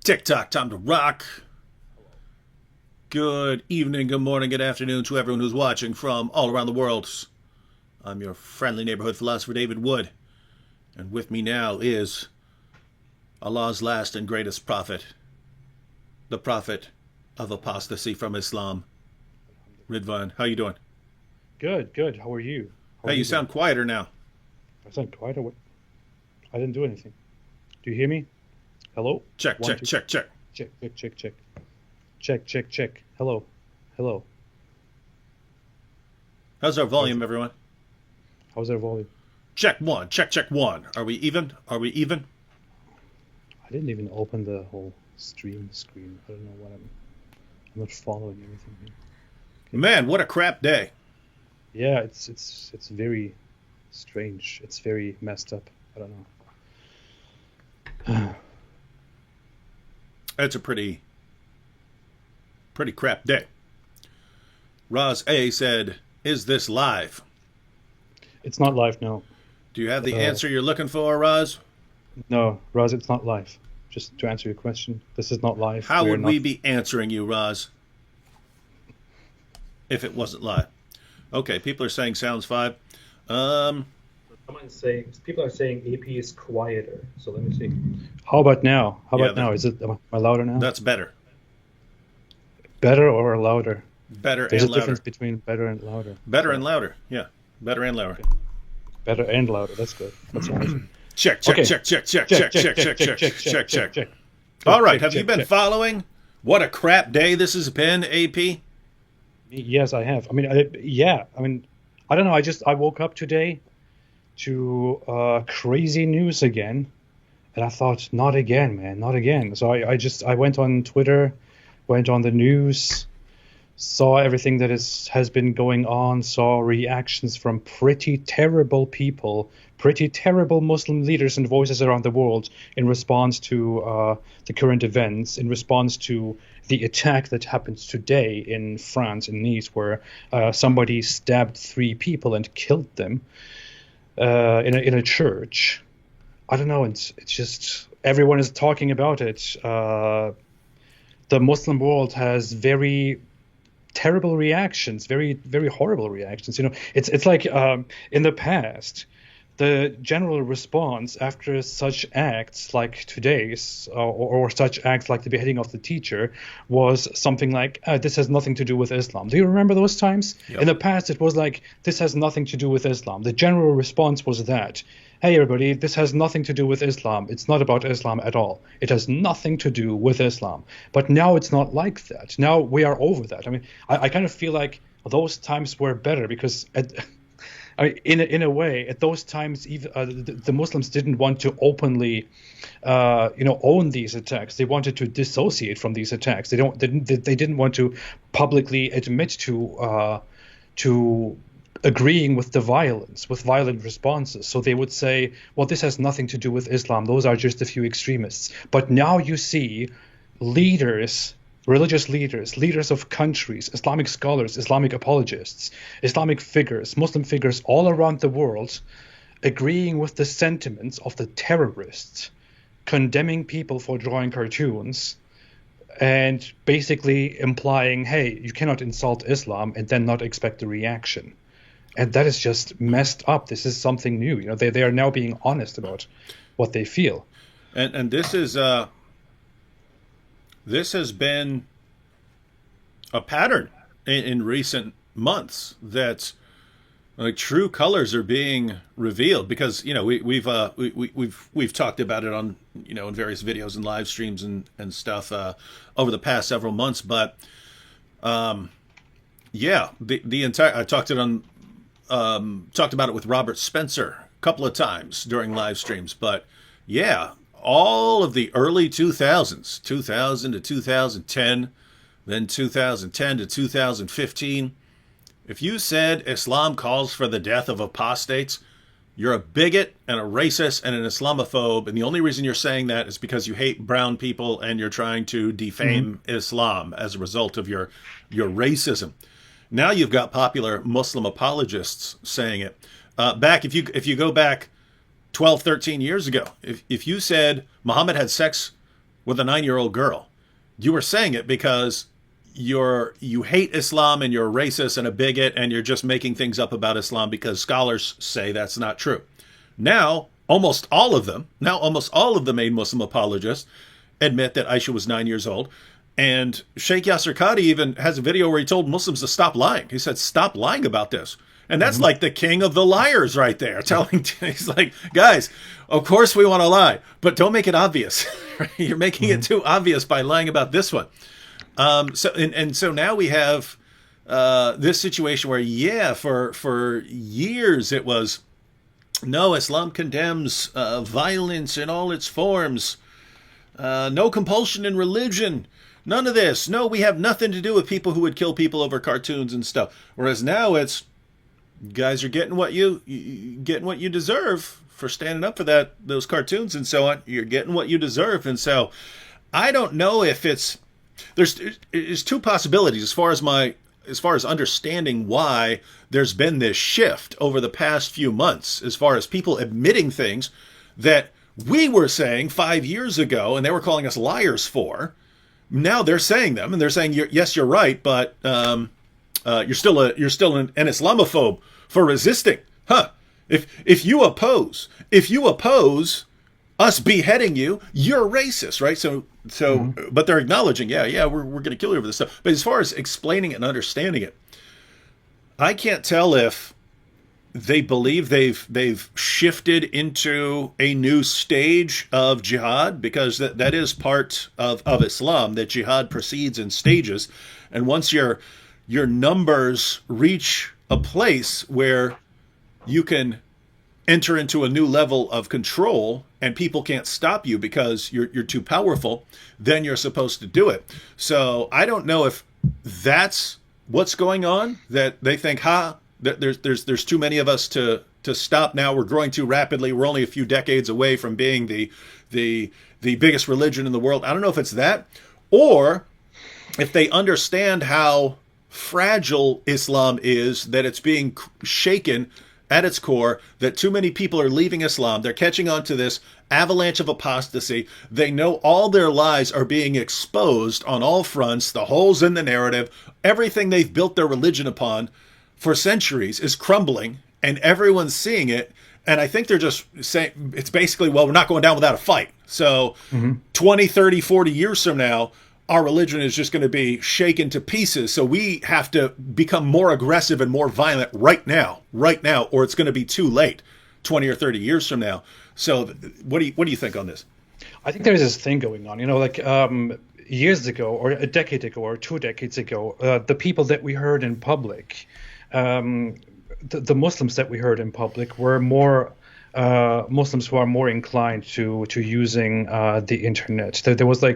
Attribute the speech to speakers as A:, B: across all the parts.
A: TikTok, time to rock. Good evening, good morning, good afternoon to everyone who's watching from all around the world. I'm your friendly neighborhood philosopher, David Wood. And with me now is Allah's last and greatest prophet, the prophet of apostasy from Islam, Ridvan. How you doing?
B: Good, good. How are you? How are
A: Hey, you
B: you doing?
A: sound quieter now.
B: I sound quite away. I didn't do anything. Do you hear me? Hello?
A: Check,
B: One,
A: check,
B: two,
A: check, check.
B: check, check, check, check. Check, check, check. Hello. Hello.
A: How's our
B: How's
A: volume, everyone?
B: how's our volume?
A: Check one, check, check one. Are we even? Are we even?
B: I didn't even open the whole stream screen. I don't know what I'm not following anything here. Okay.
A: Man, what a crap day.
B: Yeah, it's very strange. It's very messed up. I don't know.
A: It's a pretty crap day. Roz A said, "Is this live?"
B: It's not live now.
A: Do you have the
B: Uh,
A: answer you're looking for, Roz?
B: no, Raz, it's not live. Just to answer your question, this is not live.
A: How
B: We're
A: would we
B: not.
A: be answering you, Roz, if it wasn't live? Okay, people are saying sounds fine. Um,
C: Someone's saying people are saying AP is quieter. So let me see.
B: How about now? How
A: yeah,
B: about now? Am I louder now?
A: that's better.
B: Better or louder?
A: Better
B: There's
A: and
B: a difference
A: louder.
B: between better and louder.
A: Better
B: So
A: and louder. Yeah, better and louder.
B: okay. Better and louder. That's good. That's awesome.
A: Check, check,
B: Okay.
A: check, check, check,
B: Check,
A: check,
B: check,
A: check, check,
B: check, check,
A: check,
B: check,
A: check,
B: check, check,
A: check.
B: check.
A: All
B: Check,
A: right,
B: check,
A: have you
B: check,
A: been
B: check.
A: following? What a crap day this has been, AP.
B: Yes, I have. Yeah. I don't know. I woke up today to crazy news again, and I thought, not again, man, not again. So I went on Twitter, went on the news, saw everything that has been going on, saw reactions from pretty terrible people, pretty terrible Muslim leaders and voices around the world in response to the current events, in response to the attack that happened today in France, in Nice, where somebody stabbed three people and killed them in a church. I don't know. It's just everyone is talking about it. The Muslim world has very terrible reactions, very very horrible reactions. It's like in the past, the general response after such acts like today's, or such acts like the beheading of the teacher, was something like, "This has nothing to do with Islam." Do you remember those times? In
A: Yep.
B: the past, it was like, "This has nothing to do with Islam." The general response was that, "Hey, everybody, this has nothing to do with Islam. It's not about Islam at all. It has nothing to do with Islam." But now it's not like that. Now we are over that. I kind of feel like those times were better because in a way, at those times, even the Muslims didn't want to openly, own these attacks. They wanted to dissociate from these attacks. They didn't want to publicly admit to agreeing with the violence, with violent responses. So they would say, "Well, this has nothing to do with Islam. Those are just a few extremists." But now you see leaders, religious leaders, leaders of countries, Islamic scholars, Islamic apologists, Islamic figures, Muslim figures all around the world agreeing with the sentiments of the terrorists, condemning people for drawing cartoons, and basically implying, "Hey, you cannot insult Islam and then not expect a reaction." And that is just messed up. This is something new. They are now being honest about what they feel.
A: And this has been a pattern in recent months that like true colors are being revealed because we've talked about it on in various videos and live streams and stuff over the past several months, but yeah, the entire I talked about it with Robert Spencer a couple of times during live streams, but yeah, all of the early 2000s, 2000 to 2010, then 2010 to 2015, if you said Islam calls for the death of apostates, you're a bigot and a racist and an Islamophobe, and the only reason you're saying that is because you hate brown people and you're trying to defame Islam as a result of your racism. Now you've got popular Muslim apologists saying it. Back if you go back 12, 13 years ago, if you said Muhammad had sex with a 9-year-old girl. You were saying it because you hate Islam and you're racist and a bigot and you're just making things up about Islam because scholars say that's not true. Now, almost all of the main Muslim apologists admit that Aisha was 9 years old. And Sheikh Yasser Qadi even has a video where he told Muslims to stop lying. He said, stop lying about this. And that's like the king of the liars right there. He's like, guys, of course we want to lie, but don't make it obvious. You're making it too obvious by lying about this one. So now we have this situation where, for years it was, no, Islam condemns violence in all its forms. No compulsion in religion. None of this. No, we have nothing to do with people who would kill people over cartoons and stuff. Whereas now it's, guys are getting what you deserve for standing up for those cartoons and so on. You're getting what you deserve. And so I don't know if there's two possibilities as far as understanding why there's been this shift over the past few months, as far as people admitting things that we were saying 5 years ago and they were calling us liars for. Now they're saying them, and they're saying, yes, you're right, but you're still an Islamophobe for resisting. Huh? If you oppose us beheading you, you're racist, right? So, but they're acknowledging, we're going to kill you over this stuff. But as far as explaining it and understanding it, I can't tell if they believe they've shifted into a new stage of jihad, because that is part of Islam, that jihad proceeds in stages. And once your numbers reach a place where you can enter into a new level of control and people can't stop you because you're too powerful, then you're supposed to do it. So I don't know if that's what's going on, that they think, there's too many of us to stop now. We're growing too rapidly. We're only a few decades away from being the biggest religion in the world. I don't know if it's that, or if they understand how fragile Islam is, that it's being shaken at its core, that too many people are leaving Islam. They're catching on to this avalanche of apostasy. They know all their lies are being exposed on all fronts, the holes in the narrative, everything they've built their religion upon for centuries is crumbling, and everyone's seeing it. And I think they're just saying, it's basically, well, we're not going down without a fight. So 20, 30, 40 years from now, our religion is just going to be shaken to pieces. So we have to become more aggressive and more violent right now, or it's going to be too late 20 or 30 years from now. So what do you think on this?
B: I think there's this thing going on, years ago, or a decade ago, or 2 decades ago, the people that we heard in public, the Muslims that we heard in public were more Muslims who are more inclined to using the internet. There was a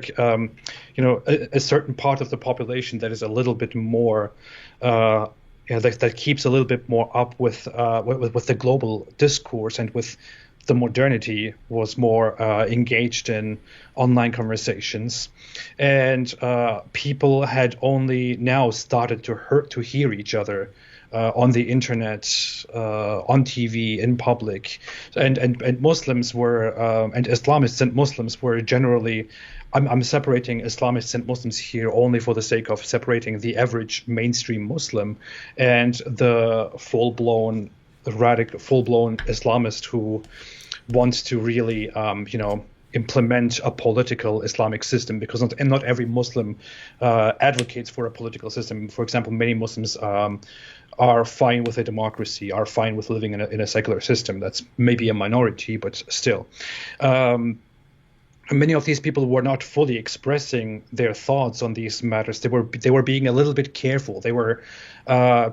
B: certain part of the population that is a little bit more that keeps a little bit more up with the global discourse and with the modernity, was more engaged in online conversations, and people had only now started to hear each other on the internet, on TV, in public, and Muslims were and Islamists and Muslims were generally. I'm separating Islamists and Muslims here only for the sake of separating the average mainstream Muslim and the full-blown Islamist who wants to really, implement a political Islamic system, because not every Muslim advocates for a political system. For example, many Muslims are fine with a democracy, are fine with living in a secular system. That's maybe a minority, but still. Many of these people were not fully expressing their thoughts on these matters. They were being a little bit careful. They were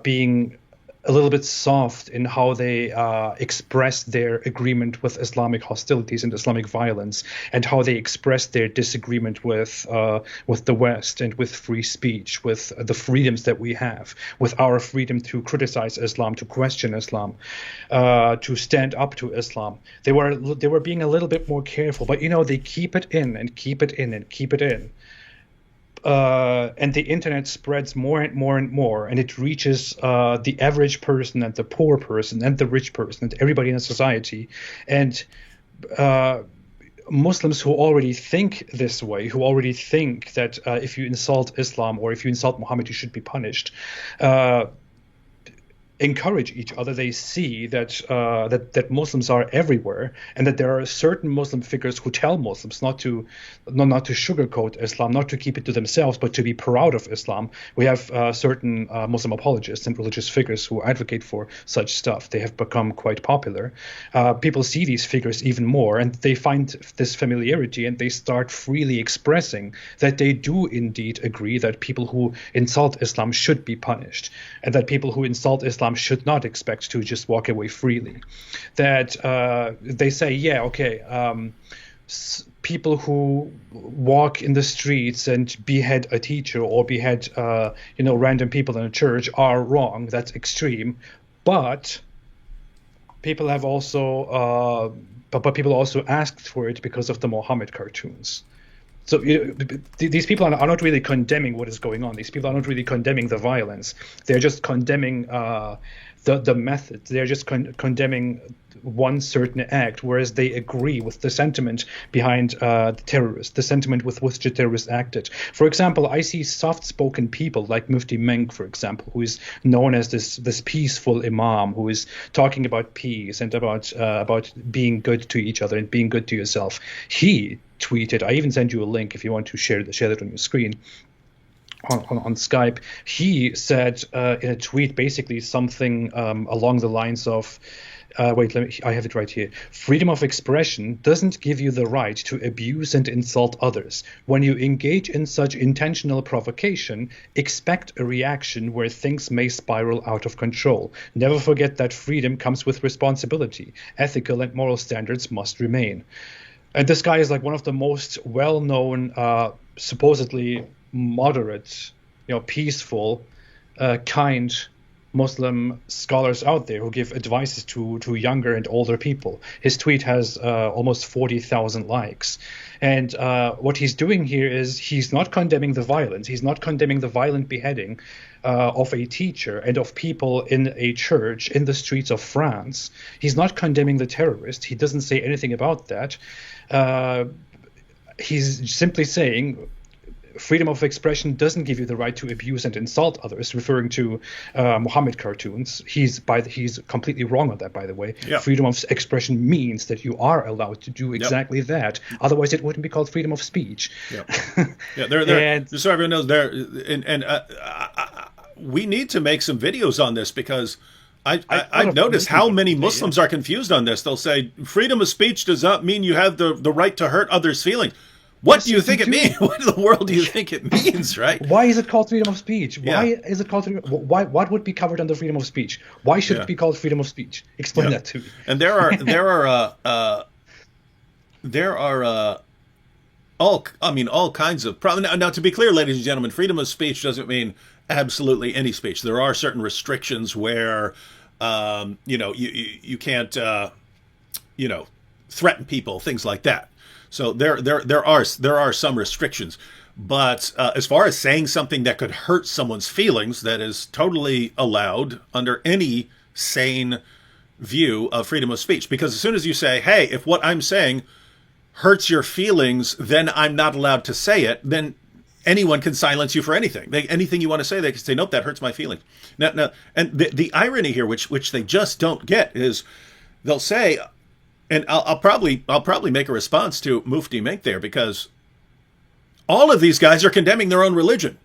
B: being a little bit soft in how they expressed their agreement with Islamic hostilities and Islamic violence, and how they expressed their disagreement with the West and with free speech, with the freedoms that we have, with our freedom to criticize Islam, to question Islam, to stand up to Islam. They were being a little bit more careful, but they keep it in and keep it in and keep it in. And the internet spreads more and more and more, and it reaches the average person and the poor person and the rich person and everybody in society. And Muslims who already think this way, who already think that if you insult Islam or if you insult Muhammad, you should be punished, encourage each other. They see that Muslims are everywhere, and that there are certain Muslim figures who tell Muslims not to sugarcoat Islam, not to keep it to themselves, but to be proud of Islam. We have certain Muslim apologists and religious figures who advocate for such stuff. They have become quite popular. People see these figures even more, and they find this familiarity, and they start freely expressing that they do indeed agree that people who insult Islam should be punished, and that people who insult Islam should not expect to just walk away freely. That they say, yeah, okay, people who walk in the streets and behead a teacher or behead random people in a church are wrong. That's extreme, but people have also but people also asked for it because of the Mohammed cartoons. So these people are not really condemning what is going on. These people are not really condemning the violence. They're just condemning the method. They're just condemning one certain act, whereas they agree with the sentiment behind the terrorist, the sentiment with which the terrorist acted. For example, I see soft-spoken people like Mufti Menk, for example, who is known as this peaceful imam, who is talking about peace and about being good to each other and being good to yourself. He tweeted, I even sent you a link if you want to share that on your screen on Skype. He said in a tweet basically something along the lines of, I have it right here. Freedom of expression doesn't give you the right to abuse and insult others. When you engage in such intentional provocation, expect a reaction where things may spiral out of control. Never forget that freedom comes with responsibility. Ethical and moral standards must remain. And this guy is like one of the most well-known, supposedly moderate, peaceful, kind Muslim scholars out there who give advices to younger and older people. His tweet has almost 40,000 likes. And what he's doing here is he's not condemning the violence. He's not condemning the violent beheading of a teacher and of people in a church in the streets of France. He's not condemning the terrorist. He doesn't say anything about that. He's simply saying freedom of expression doesn't give you the right to abuse and insult others, referring to Muhammad cartoons. He's completely wrong on that, by the way.
A: Yeah.
B: Freedom of expression means that you are allowed to do exactly that. Otherwise, it wouldn't be called freedom of speech.
A: Yeah, just so everyone knows, we need to make some videos on this because I've noticed how many Muslims are confused on this. They'll say freedom of speech does not mean you have the right to hurt others' feelings. What do you think it means? What in the world do you think it means, right?
B: Why is it called freedom of speech? Why is it called freedom? What would be covered under freedom of speech? Why should it be called freedom of speech? Explain that to me.
A: And there are all kinds of problems. Now, to be clear, ladies and gentlemen, freedom of speech doesn't mean absolutely any speech. There are certain restrictions where you can't threaten people, things like that. So there are some restrictions, but as far as saying something that could hurt someone's feelings, that is totally allowed under any sane view of freedom of speech. Because as soon as you say, "Hey, if what I'm saying hurts your feelings, then I'm not allowed to say it," then anyone can silence you for anything. Anything you want to say, they can say, "Nope, that hurts my feelings." Now, and the irony here, which they just don't get, is they'll say. And I'll probably make a response to Mufti Menk there, because all of these guys are condemning their own religion.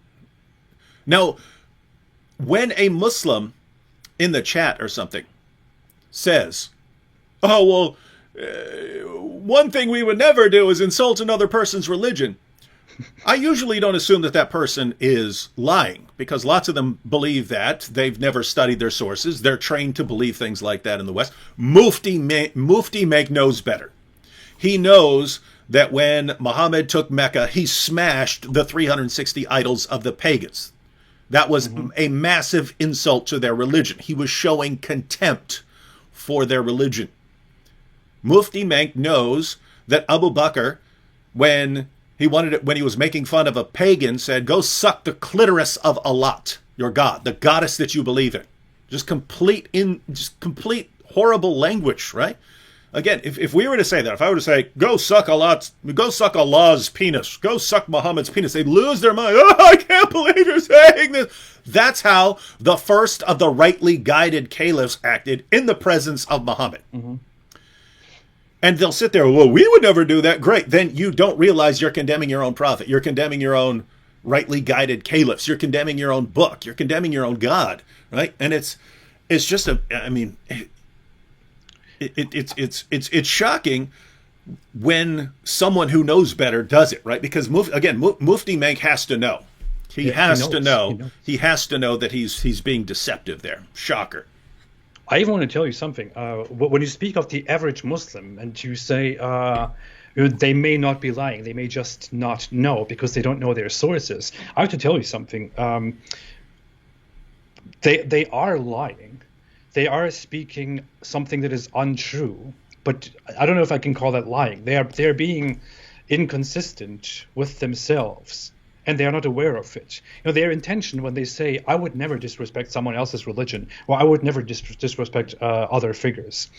A: Now, when a Muslim in the chat or something says, "Oh, well, one thing we would never do is insult another person's religion," I usually don't assume that person is lying, because lots of them believe that. They've never studied their sources. They're trained to believe things like that in the West. Mufti Menk knows better. He knows that when Muhammad took Mecca, he smashed the 360 idols of the pagans. That was a massive insult to their religion. He was showing contempt for their religion. Mufti Menk knows that Abu Bakr, when he was making fun of a pagan, said, "Go suck the clitoris of ALLthat, your god, the goddess that you believe in." Just complete horrible language, right? again, if we were to say that, if I were to say, go suck Allah's penis, go suck Muhammad's penis, they'd lose their mind. Oh, I can't believe you're saying this. That's how the first of the rightly guided caliphs acted in the presence of Muhammad.
B: Mm-hmm.
A: And they'll sit there, well, we would never do that. Great. Then you don't realize you're condemning your own prophet. You're condemning your own rightly guided caliphs. You're condemning your own book. You're condemning your own God, right? And it's just it's shocking when someone who knows better does it, right? Because Mufti Menk has to know. He has to know that he's being deceptive there. Shocker.
B: I even want to tell you something. When you speak of the average Muslim and you say they may not be lying, they may just not know because they don't know their sources, I have to tell you something. They are lying. They are speaking something that is untrue, but I don't know if I can call that lying. They're being inconsistent with themselves. And they are not aware of it. Their intention when they say, I would never disrespect someone else's religion, or I would never disrespect other figures.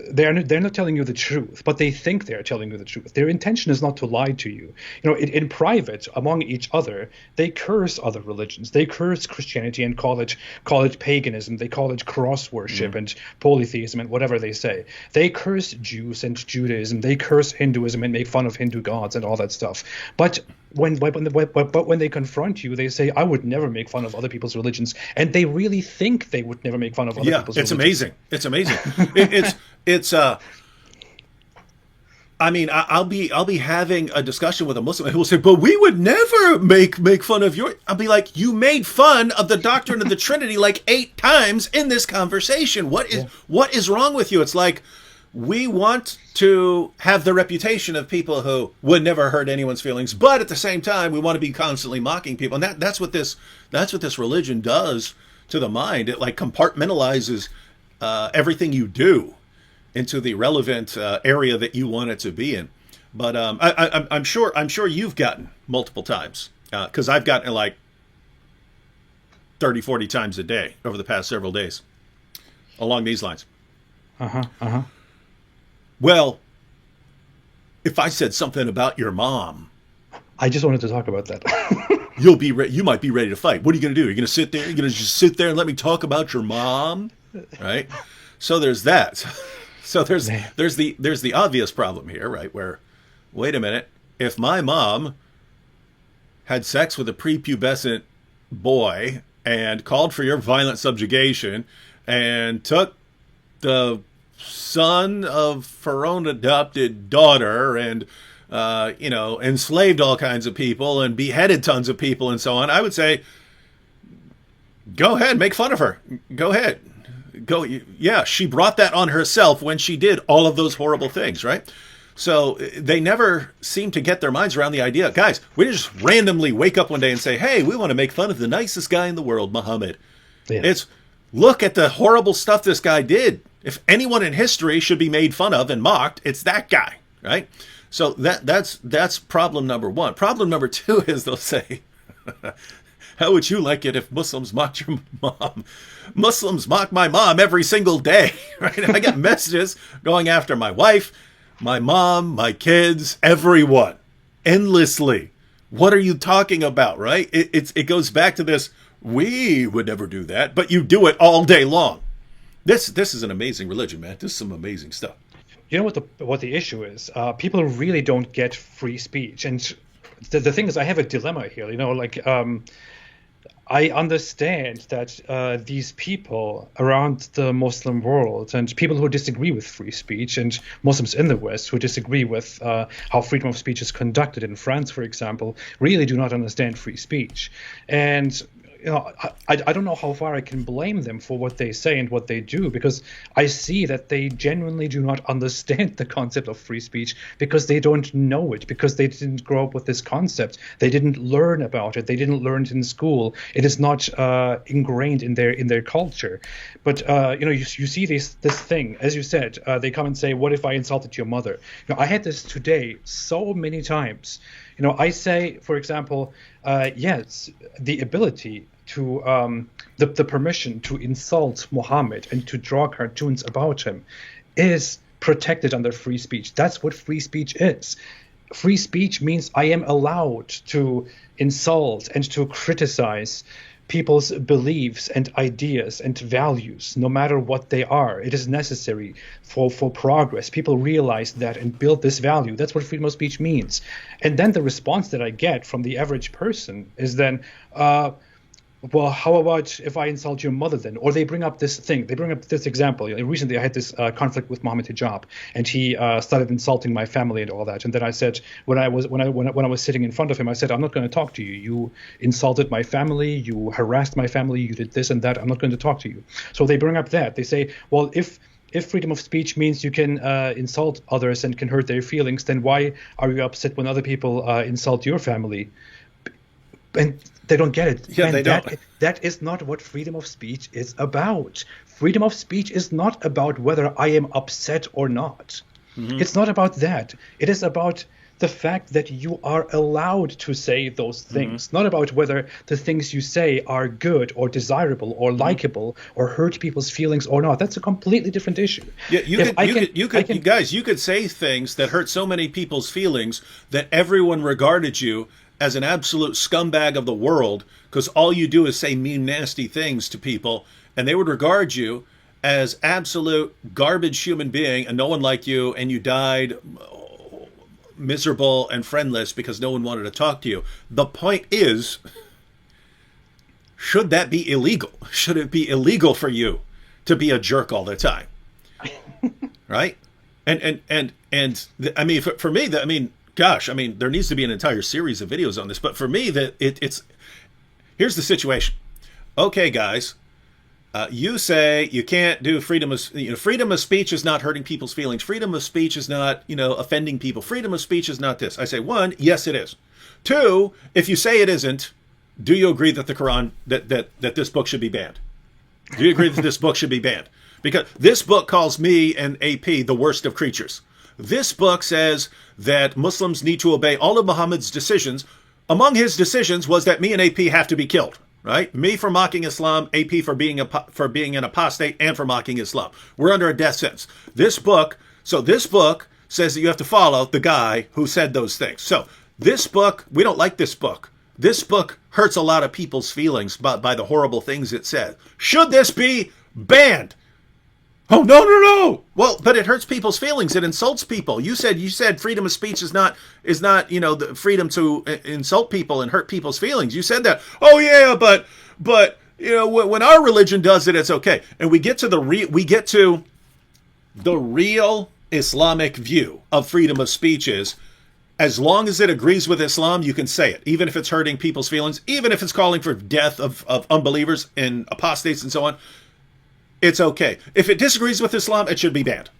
B: They're not telling you the truth, but they think they're telling you the truth. Their intention is not to lie to you. In private, among each other, they curse other religions. They curse Christianity and call it paganism. They call it cross worship and polytheism and whatever they say. They curse Jews and Judaism. They curse Hinduism and make fun of Hindu gods and all that stuff. But when they confront you, they say, I would never make fun of other people's religions. And they really think they would never make fun of other people's religions.
A: It's amazing. I'll be having a discussion with a Muslim who will say, but we would never make fun of your. I'll be like, you made fun of the doctrine of the Trinity like 8 times in this conversation. What is wrong with you? It's like, we want to have the reputation of people who would never hurt anyone's feelings, but at the same time, we want to be constantly mocking people. And that's what this religion does to the mind. It like compartmentalizes everything you do into the relevant area that you want it to be in. But I'm sure you've gotten multiple times, because I've gotten it like 30, 40 times a day over the past several days along these lines. Well, if I said something about your mom,
B: I just wanted to talk about that.
A: you might be ready to fight. What are you going to do? You're going to sit there? You're going to just sit there and let me talk about your mom, right? So there's that. So there's the obvious problem here, right? Where, wait a minute, if my mom had sex with a prepubescent boy and called for your violent subjugation and took the son of her own adopted daughter and enslaved all kinds of people and beheaded tons of people and so on, I would say, go ahead, make fun of her. Go ahead. Yeah, she brought that on herself when she did all of those horrible things, right? So they never seem to get their minds around the idea, guys, we just randomly wake up one day and say, hey, we want to make fun of the nicest guy in the world, Muhammad. Yeah. It's, look at the horrible stuff this guy did. If anyone in history should be made fun of and mocked, it's that guy, right? So that's problem number one. Problem number two is they'll say, how would you like it if Muslims mocked your mom? Muslims mock my mom every single day, right? I get messages going after my wife, my mom, my kids, everyone, endlessly. What are you talking about, right? It goes back to this, we would never do that, but you do it all day long. This is an amazing religion, man. This is some amazing stuff.
B: You know what the issue is? People really don't get free speech, and the thing is, I have a dilemma here. I understand that these people around the Muslim world and people who disagree with free speech, and Muslims in the West who disagree with how freedom of speech is conducted in France, for example, really do not understand free speech. And I don't know how far I can blame them for what they say and what they do, because I see that they genuinely do not understand the concept of free speech because they don't know it, because they didn't grow up with this concept. They didn't learn about it. They didn't learn it in school. It is not ingrained in their culture. But you see this thing, as you said, they come and say, "What if I insulted your mother?" I had this today so many times. I say, for example, yes, the ability to the permission to insult Muhammad and to draw cartoons about him is protected under free speech. That's what free speech is. Free speech means I am allowed to insult and to criticize people's beliefs and ideas and values, no matter what they are. It is necessary for progress. People realize that and build this value. That's what freedom of speech means. And then the response that I get from the average person is then, well, how about if I insult your mother then? Or they bring up this thing. They bring up this example. Recently, I had this conflict with Mohammed Hijab, and he started insulting my family and all that. And then I said, when I was sitting in front of him, I said, I'm not going to talk to you. You insulted my family. You harassed my family. You did this and that. I'm not going to talk to you. So they bring up that. They say, well, if freedom of speech means you can insult others and can hurt their feelings, then why are you upset when other people insult your family? And they don't get it.
A: Yeah,
B: and
A: they don't.
B: That is not what freedom of speech is about. Freedom of speech is not about whether I am upset or not. Mm-hmm. It's not about that. It is about the fact that you are allowed to say those things, not about whether the things you say are good or desirable or likable or hurt people's feelings or not. That's a completely different issue.
A: Yeah, you could say things that hurt so many people's feelings that everyone regarded you as an absolute scumbag of the world because all you do is say mean, nasty things to people, and they would regard you as absolute garbage human being, and no one liked you, and you died miserable and friendless because no one wanted to talk to you. The point is, should that be illegal? Should it be illegal for you to be a jerk all the time? Right? And I mean, for me, I mean, gosh, I mean, there needs to be an entire series of videos on this. But for me, it's here's the situation. Okay, guys, you say you can't do freedom of speech is not hurting people's feelings. Freedom of speech is not, offending people. Freedom of speech is not this. I say, one, yes, it is. Two, if you say it isn't, do you agree that the Quran, that this book should be banned? Do you agree that this book should be banned? Because this book calls me and AP the worst of creatures. This book says that Muslims need to obey all of Muhammad's decisions. Among his decisions was that me and AP have to be killed, right? Me for mocking Islam, AP for being an apostate, and for mocking Islam. We're under a death sentence. This book says that you have to follow the guy who said those things. So this book, we don't like this book. This book hurts a lot of people's feelings by the horrible things it says. Should this be banned? Oh, no. Well, but it hurts people's feelings. It insults people. You said freedom of speech is not, the freedom to insult people and hurt people's feelings. You said that. Oh, yeah, but when our religion does it, it's okay. And we get to the real Islamic view of freedom of speech is, as long as it agrees with Islam, you can say it, even if it's hurting people's feelings, even if it's calling for death of unbelievers and apostates and so on. It's okay. If it disagrees with Islam, it should be banned.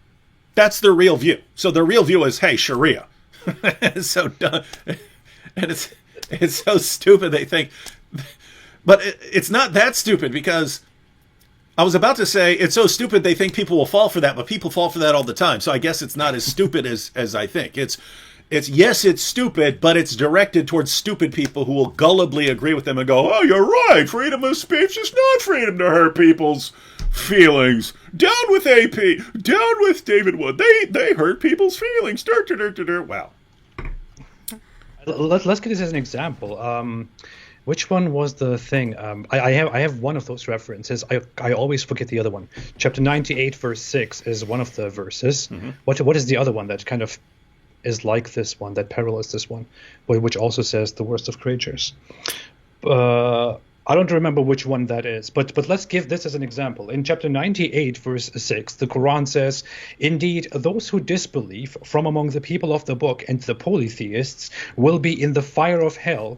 A: That's their real view. So their real view is, hey, Sharia. It's so dumb. And it's so stupid they think. But it's not that stupid, because I was about to say it's so stupid they think people will fall for that, but people fall for that all the time. So I guess it's not as stupid as I think. It's stupid, but it's directed towards stupid people who will gullibly agree with them and go, oh, you're right. Freedom of speech is not freedom to hurt people's feelings. Down with AP. Down with David Wood. They hurt people's feelings. Wow.
B: Let's get this as an example. Which one was the thing? I have one of those references. I always forget the other one. Chapter 98, verse 6 is one of the verses. Mm-hmm. What is the other one that kind of is like this one, that parallels this one, which also says the worst of creatures? I don't remember which one that is, but let's give this as an example. In chapter 98, verse 6, the Quran says, indeed, those who disbelieve from among the people of the book and the polytheists will be in the fire of hell,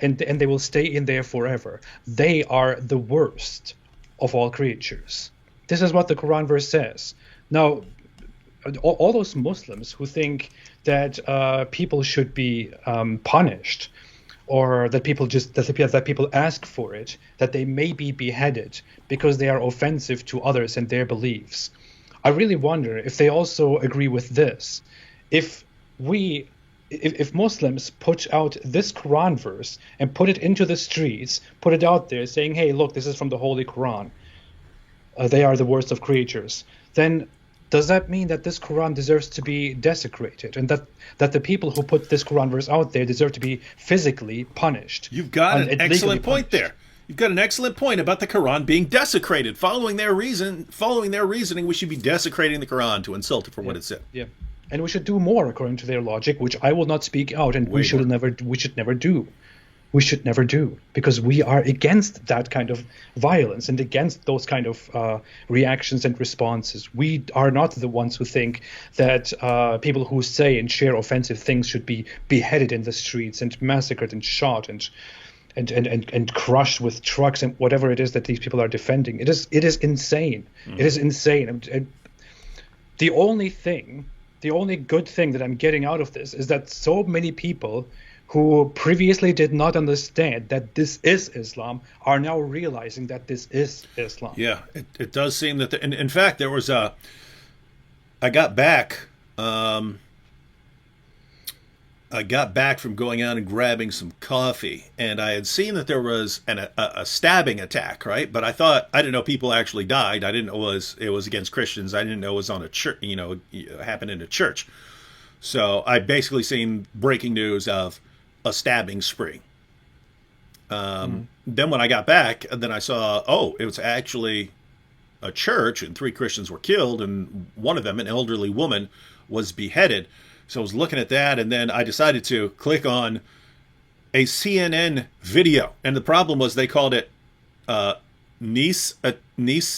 B: and they will stay in there forever. They are the worst of all creatures. This is what the Quran verse says. Now, all those Muslims who think that people should be punished, or that people ask for it, that they may be beheaded because they are offensive to others and their beliefs, I really wonder if they also agree with this. If Muslims put out this Quran verse and put it into the streets, put it out there saying, hey, look, this is from the Holy Quran, they are the worst of creatures, then does that mean that this Quran deserves to be desecrated, and that the people who put this Quran verse out there deserve to be physically punished?
A: You've got
B: and
A: an
B: legally
A: excellent point
B: punished?
A: there. You've got an excellent point about the Quran being desecrated. Following their reasoning, we should be desecrating the Quran to insult it for what it said.
B: Yeah, and we should do more according to their logic, which I will not speak out, and
A: Way
B: we should
A: more.
B: never do. We should never do, because we are against that kind of violence and against those kind of reactions and responses. We are not the ones who think that people who say and share offensive things should be beheaded in the streets and massacred and shot and crushed with trucks and whatever it is that these people are defending. It is insane. It is insane. And the only good thing that I'm getting out of this is that so many people who previously did not understand that this is Islam are now realizing that this is Islam.
A: Yeah, it does seem that. In fact, there was a. I got back. I got back from going out and grabbing some coffee, and I had seen that there was a stabbing attack, right? But I didn't know people actually died. I didn't know it was against Christians. I didn't know it was on a church, happened in a church. So I basically seen breaking news of a stabbing spree. Then when I got back, then I saw, it was actually a church, and 3 Christians were killed, and one of them, an elderly woman, was beheaded. So I was looking at that, and then I decided to click on a CNN video. And the problem was they called it Nice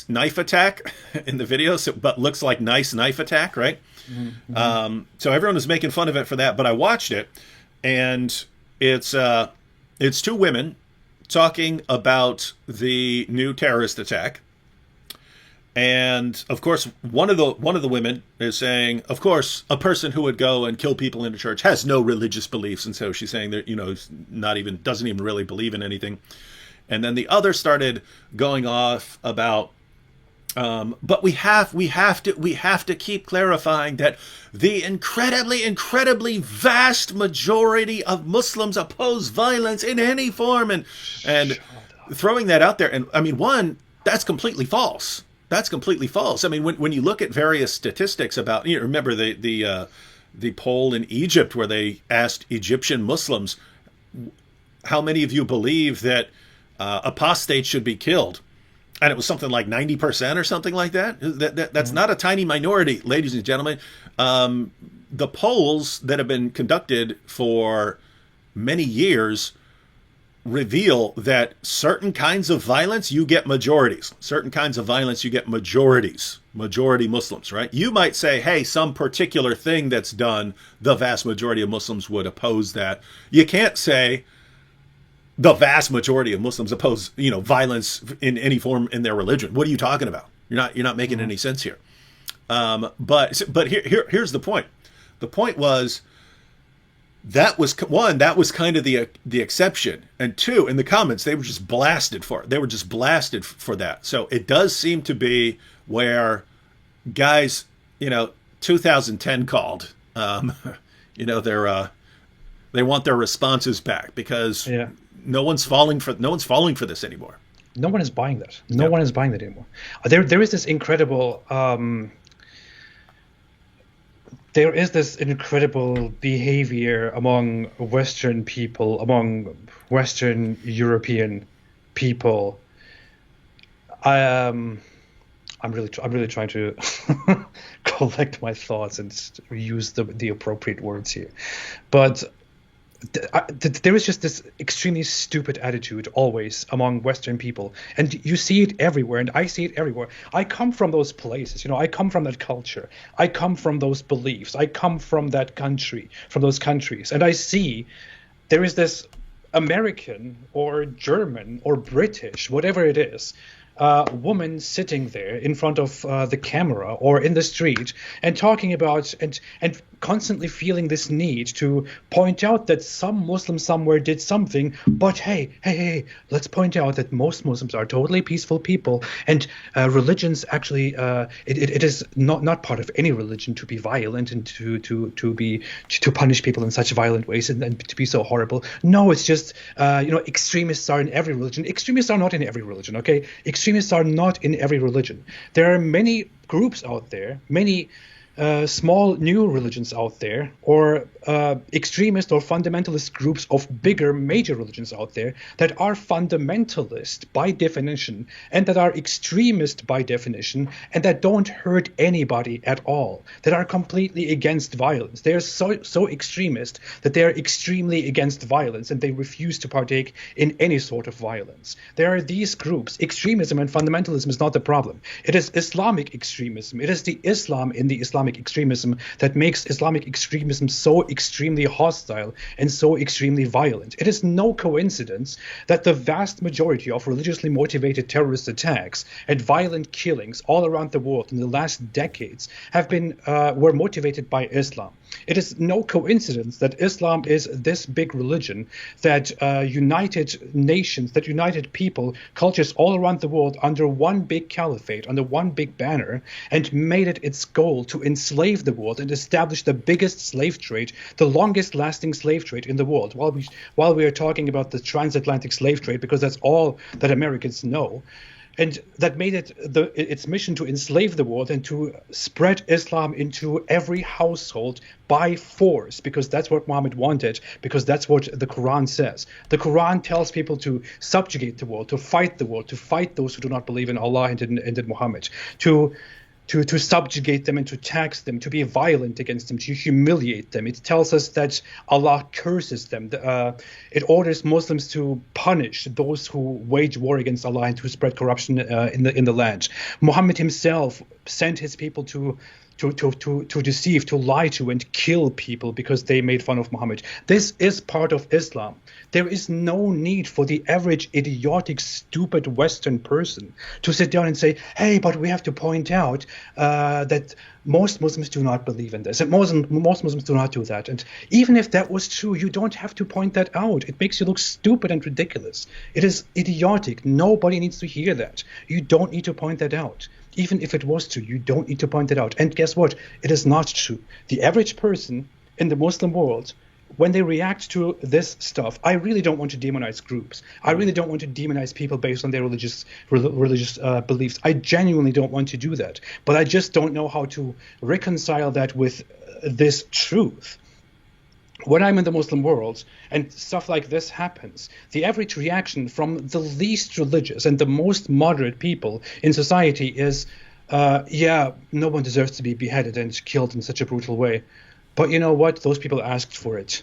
A: knife attack in the video, but looks like nice knife attack, right? Mm-hmm. So everyone was making fun of it for that, but I watched it, and it's 2 women talking about the new terrorist attack. And of course, one of the women is saying, of course, a person who would go and kill people in a church has no religious beliefs, and so she's saying that doesn't even really believe in anything. And then the other started going off about, but we have to keep clarifying that the incredibly vast majority of Muslims oppose violence in any form, and throwing that out there. And I mean, that's completely false. That's completely false. I mean, when you look at various statistics about, remember the poll in Egypt where they asked Egyptian Muslims, how many of you believe that apostates should be killed? And it was something like 90% or something like that. That's not a tiny minority, ladies and gentlemen. The polls that have been conducted for many years reveal that certain kinds of violence, you get majorities. Certain kinds of violence, you get majorities. Majority Muslims, right? You might say, hey, some particular thing that's done, the vast majority of Muslims would oppose that. You can't say the vast majority of Muslims oppose, violence in any form in their religion. What are you talking about? You're not making any sense here. But here's the point. The point was that was kind of the exception, and 2, in the comments they were just blasted for it. They were just blasted for that. So it does seem to be where guys, 2010 called. They want their responses back because no one's falling for this anymore.
B: No one is buying that. No one is buying that anymore. There is this incredible. There is this incredible behavior among Western people, among Western European people. I'm really trying to collect my thoughts and use the appropriate words here, but there is just this extremely stupid attitude always among Western people, and you see it everywhere, and I see it everywhere. I come from those places, I come from that culture, I come from those beliefs, I come from that country, from those countries, and I see there is this American or German or British, whatever it is, woman sitting there in front of the camera or in the street and talking about and constantly feeling this need to point out that some Muslim somewhere did something, but hey, let's point out that most Muslims are totally peaceful people, and religions actually, it is not part of any religion to be violent and to punish people in such violent ways and to be so horrible. No, it's just extremists are in every religion. Extremists are not in every religion, okay? Extremists are not in every religion. There are many groups out there, many small new religions out there, or extremist or fundamentalist groups of bigger major religions out there that are fundamentalist by definition and that are extremist by definition and that don't hurt anybody at all, that are completely against violence. They are so extremist that they are extremely against violence and they refuse to partake in any sort of violence. There are these groups. Extremism and fundamentalism is not the problem. It is Islamic extremism. It is the Islam in the Islamic extremism that makes Islamic extremism so extremely hostile and so extremely violent. It is no coincidence that the vast majority of religiously motivated terrorist attacks and violent killings all around the world in the last decades were motivated by Islam. It is no coincidence that Islam is this big religion that united nations, that united people, cultures all around the world under one big caliphate, under one big banner, and made it its goal to enslave the world and establish the biggest slave trade, the longest lasting slave trade in the world. While we are talking about the transatlantic slave trade, because that's all that Americans know, and that made it its mission to enslave the world and to spread Islam into every household by force, because that's what Muhammad wanted, because that's what the Quran says. The Quran tells people to subjugate the world, to fight those who do not believe in Allah and in Muhammad, to subjugate them and to tax them, to be violent against them, to humiliate them. It tells us that Allah curses them. It orders Muslims to punish those who wage war against Allah and who spread corruption in the land. Muhammad himself sent his people to deceive, to lie to, and kill people because they made fun of Muhammad. This is part of Islam. There is no need for the average idiotic, stupid Western person to sit down and say, hey, but we have to point out that most Muslims do not believe in this, and most Muslims do not do that. And even if that was true, you don't have to point that out. It makes you look stupid and ridiculous. It is idiotic. Nobody needs to hear that. You don't need to point that out. Even if it was true, you don't need to point it out. And guess what? It is not true. The average person in the Muslim world, when they react to this stuff, I really don't want to demonize groups. I really don't want to demonize people based on their religious beliefs. I genuinely don't want to do that. But I just don't know how to reconcile that with this truth. When I'm in the Muslim world and stuff like this happens, the average reaction from the least religious and the most moderate people in society is, yeah, no one deserves to be beheaded and killed in such a brutal way. But you know what? Those people asked for it.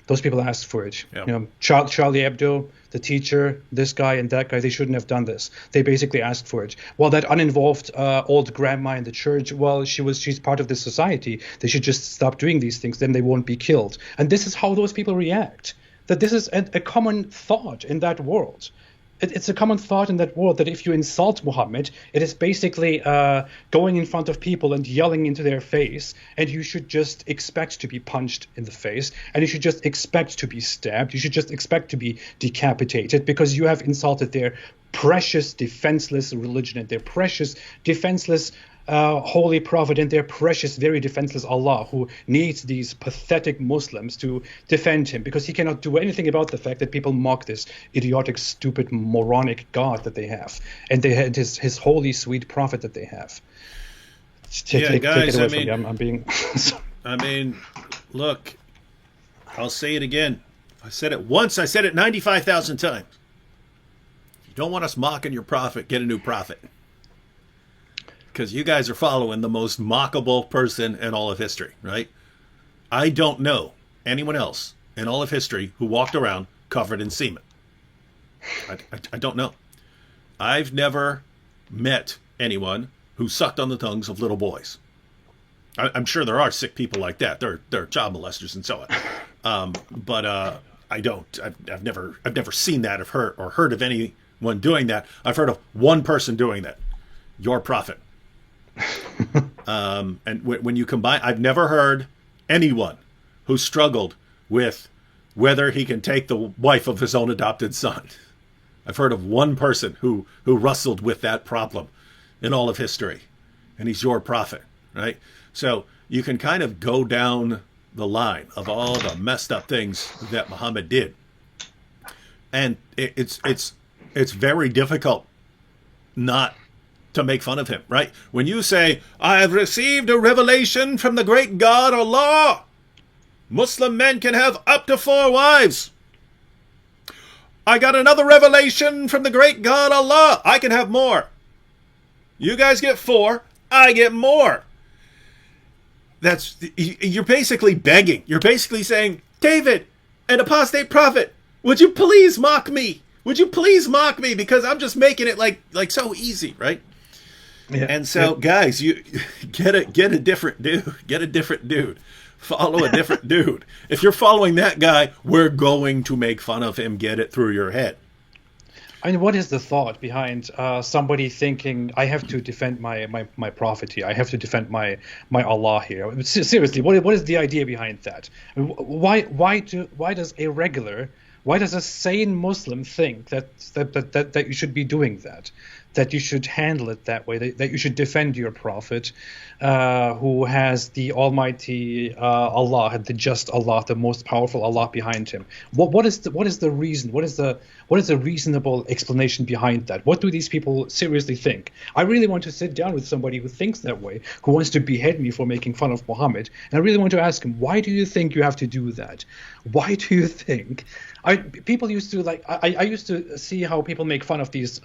B: Those people asked for it.
A: Yeah.
B: You know, Charlie Hebdo, the teacher, this guy and that guy, they shouldn't have done this. They basically asked for it. Well, that uninvolved old grandma in the church, well, she's part of this society. They should just stop doing these things, then they won't be killed. And this is how those people react. That this is a common thought in that world. It's a common thought in that world that if you insult Muhammad, it is basically going in front of people and yelling into their face, and you should just expect to be punched in the face, and you should just expect to be stabbed. You should just expect to be decapitated because you have insulted their precious, defenseless religion and their precious, defenseless holy prophet and their precious, very defenseless Allah, who needs these pathetic Muslims to defend him because he cannot do anything about the fact that people mock this idiotic, stupid, moronic God that they have, and they had his holy, sweet prophet that they have. Take it away from me. I'm being.
A: I mean, look, I'll say it again. I said it once. I said it 95,000 times. If you don't want us mocking your prophet, get a new prophet. Because you guys are following the most mockable person in all of history, right? I don't know anyone else in all of history who walked around covered in semen. I don't know. I've never met anyone who sucked on the tongues of little boys. I'm sure there are sick people like that. They're child molesters and so on. But I don't. I've never seen that or heard of anyone doing that. I've heard of one person doing that. Your prophet. And when you combine, I've never heard anyone who struggled with whether he can take the wife of his own adopted son. I've heard of one person who wrestled with that problem in all of history, and he's your prophet, right? So you can kind of go down the line of all the messed up things that Muhammad did, and it's very difficult not to make fun of him, right? When you say, "I have received a revelation from the great God Allah, Muslim men can have up to 4 wives. I got another revelation from the great God Allah, I can have more. You guys get 4, I get more." You're basically begging. You're basically saying, "David, an apostate prophet, would you please mock me? Would you please mock me? Because I'm just making it like so easy," right? Yeah. And so, guys, you get a different dude. Get a different dude. Follow a different dude. If you're following that guy, we're going to make fun of him. Get it through your head.
B: I mean, what is the thought behind somebody thinking, I have to defend my prophet here, I have to defend my Allah here? Seriously, what is the idea behind that? Why does a sane Muslim think that you should be doing that you should handle it that way, that you should defend your prophet, who has the Almighty Allah, the just Allah, the most powerful Allah behind him? What is the reason? What is the reasonable explanation behind that? What do these people seriously think? I really want to sit down with somebody who thinks that way, who wants to behead me for making fun of Muhammad, and I really want to ask him, why do you think you have to do that? Why do you think? People used to I used to see how people make fun of these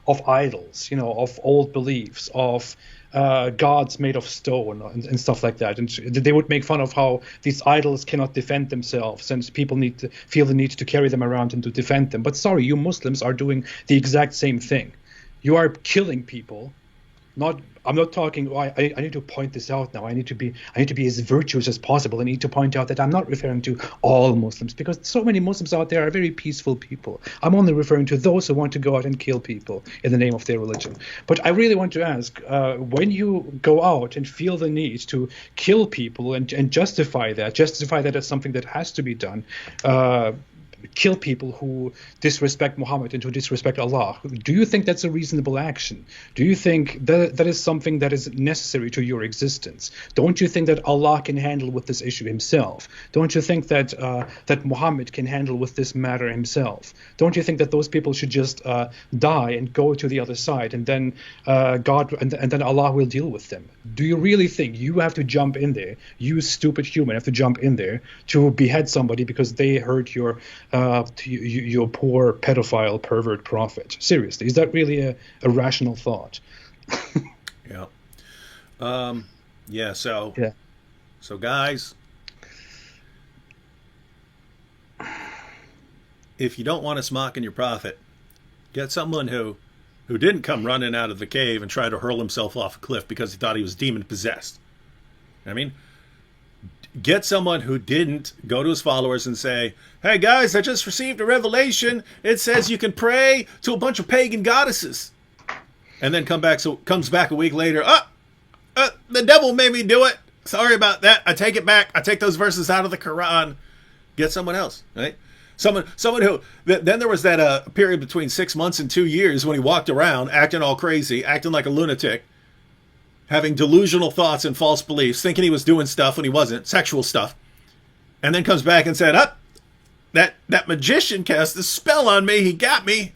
B: of idols, of old beliefs, of gods made of stone and stuff like that, and they would make fun of how these idols cannot defend themselves, and people need to feel the need to carry them around and to defend them. But sorry, you Muslims are doing the exact same thing. You are killing people. I'm not talking. I need to point this out now. I need to be as virtuous as possible. I need to point out that I'm not referring to all Muslims, because so many Muslims out there are very peaceful people. I'm only referring to those who want to go out and kill people in the name of their religion. But I really want to ask, when you go out and feel the need to kill people and justify that as something that has to be done, kill people who disrespect Muhammad and who disrespect Allah, do you think that's a reasonable action? Do you think that is something that is necessary to your existence? Don't you think that Allah can handle with this issue himself? Don't you think that that Muhammad can handle with this matter himself? Don't you think that those people should just die and go to the other side, and then God and then Allah will deal with them? Do you really think you have to jump in there, you stupid human have to jump in there to behead somebody because they hurt your poor pedophile pervert prophet? Seriously, is that really a rational thought?
A: Yeah. So guys, if you don't want us mocking your prophet, get someone who didn't come running out of the cave and try to hurl himself off a cliff because he thought he was demon possessed. I mean, get someone who didn't go to his followers and say, "Hey guys, I just received a revelation. It says you can pray to a bunch of pagan goddesses," and then comes back a week later. The devil made me do it. Sorry about that. I take it back. I take those verses out of the Quran. Get someone else, right? Someone who. Then there was that period between 6 months and 2 years when he walked around acting all crazy, acting like a lunatic, having delusional thoughts and false beliefs, thinking he was doing stuff when he wasn't, sexual stuff, and then comes back and said, that magician cast a spell on me. He got me.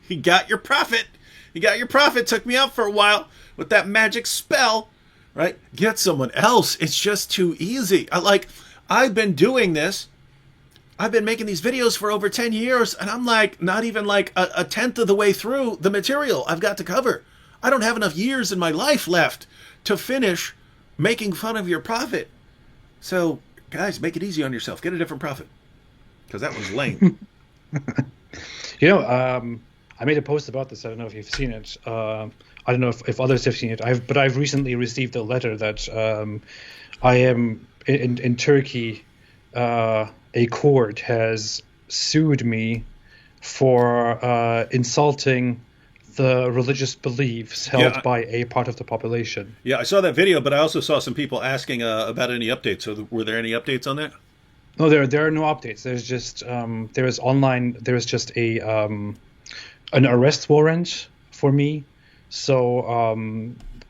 A: He got your prophet. Took me out for a while with that magic spell, right? Get someone else. It's just too easy. I've been doing this. I've been making these videos for over 10 years, and I'm not even a tenth of the way through the material I've got to cover. I don't have enough years in my life left to finish making fun of your prophet. So, guys, make it easy on yourself. Get a different prophet, because that one's lame.
B: I made a post about this. I don't know if you've seen it. I don't know if others have seen it. I've recently received a letter that I am in Turkey. A court has sued me for insulting the religious beliefs held
A: Yeah.
B: by a part of the population.
A: Yeah, I saw that video, but I also saw some people asking about any updates. So, were there any updates on that?
B: No, there are no updates. There's just there is just a an arrest warrant for me. So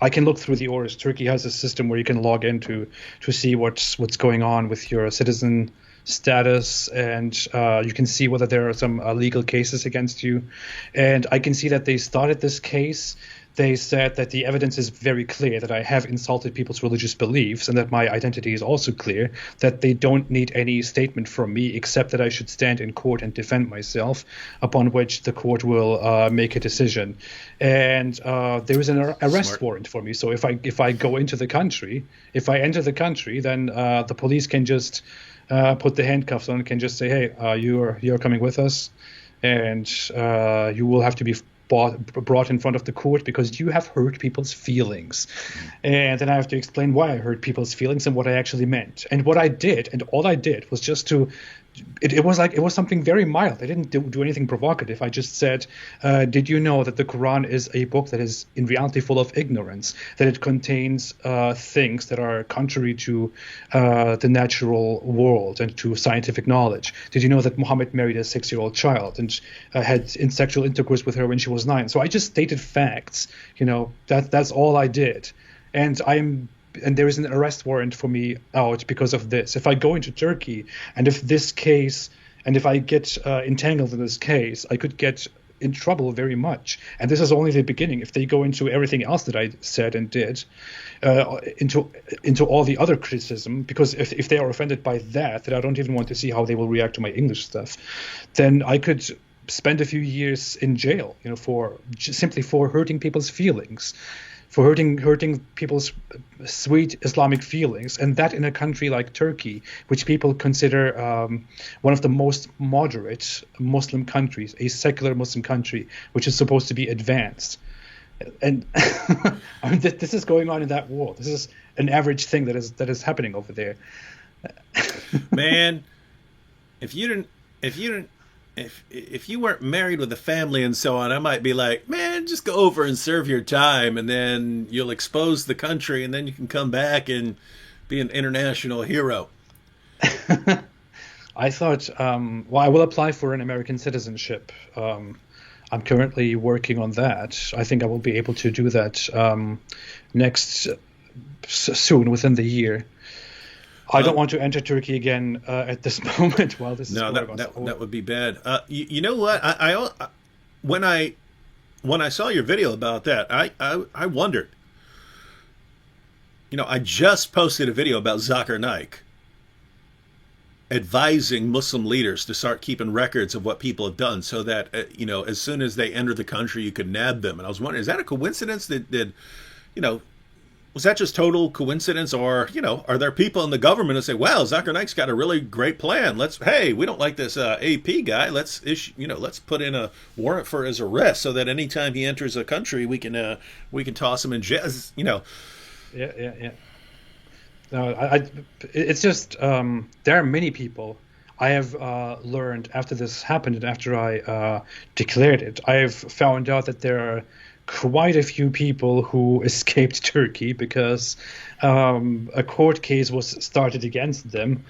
B: I can look through the orders. Turkey has a system where you can log in to see what's going on with your citizen status, and you can see whether there are some legal cases against you. And I can see that they started this case. They said that the evidence is very clear that I have insulted people's religious beliefs and that my identity is also clear, that they don't need any statement from me except that I should stand in court and defend myself, upon which the court will make a decision. And there is an arrest
A: Smart.
B: warrant for me. So if I go into the country, if I enter the country, then the police can just put the handcuffs on and can just say, hey, you're coming with us, and you will have to be brought in front of the court because you have hurt people's feelings. And then I have to explain why I hurt people's feelings and what I actually meant. And what I did, and all I did, was just to it was something very mild. I didn't do anything provocative. I just said, did you know that the Quran is a book that is in reality full of ignorance, that it contains things that are contrary to the natural world and to scientific knowledge? Did you know that Muhammad married a 6-year-old child and had sexual intercourse with her when she was 9? So I just stated facts. That's all I did. And there is an arrest warrant for me out because of this. If I go into Turkey, and if I get entangled in this case, I could get in trouble very much. And this is only the beginning. If they go into everything else that I said and did, into all the other criticism, because if they are offended by that I don't even want to see how they will react to my English stuff, then I could spend a few years in jail, simply for hurting people's feelings. For hurting people's sweet Islamic feelings, and that in a country like Turkey, which people consider one of the most moderate Muslim countries, a secular Muslim country, which is supposed to be advanced. And this is going on in that world. This is an average thing that is happening over there.
A: Man, if you weren't married with a family and so on, I might be like, man, just go over and serve your time, and then you'll expose the country, and then you can come back and be an international hero.
B: I thought, I will apply for an American citizenship. I'm currently working on that. I think I will be able to do that soon, within the year. I don't want to enter Turkey again at this moment while this is going on.
A: No, that would be bad. You know what? When I saw your video about that, I wondered. I just posted a video about Zakir Naik advising Muslim leaders to start keeping records of what people have done, so that as soon as they enter the country, you could nab them. And I was wondering, is that a coincidence that was that just total coincidence, or are there people in the government that say, "Wow, Zakir Naik's got a really great plan. We don't like this AP guy. Let's put in a warrant for his arrest, so that anytime he enters a country, we can toss him in jail."
B: Yeah. No, it's just there are many people. I have learned after this happened and after I declared it, I have found out that there are quite a few people who escaped Turkey because a court case was started against them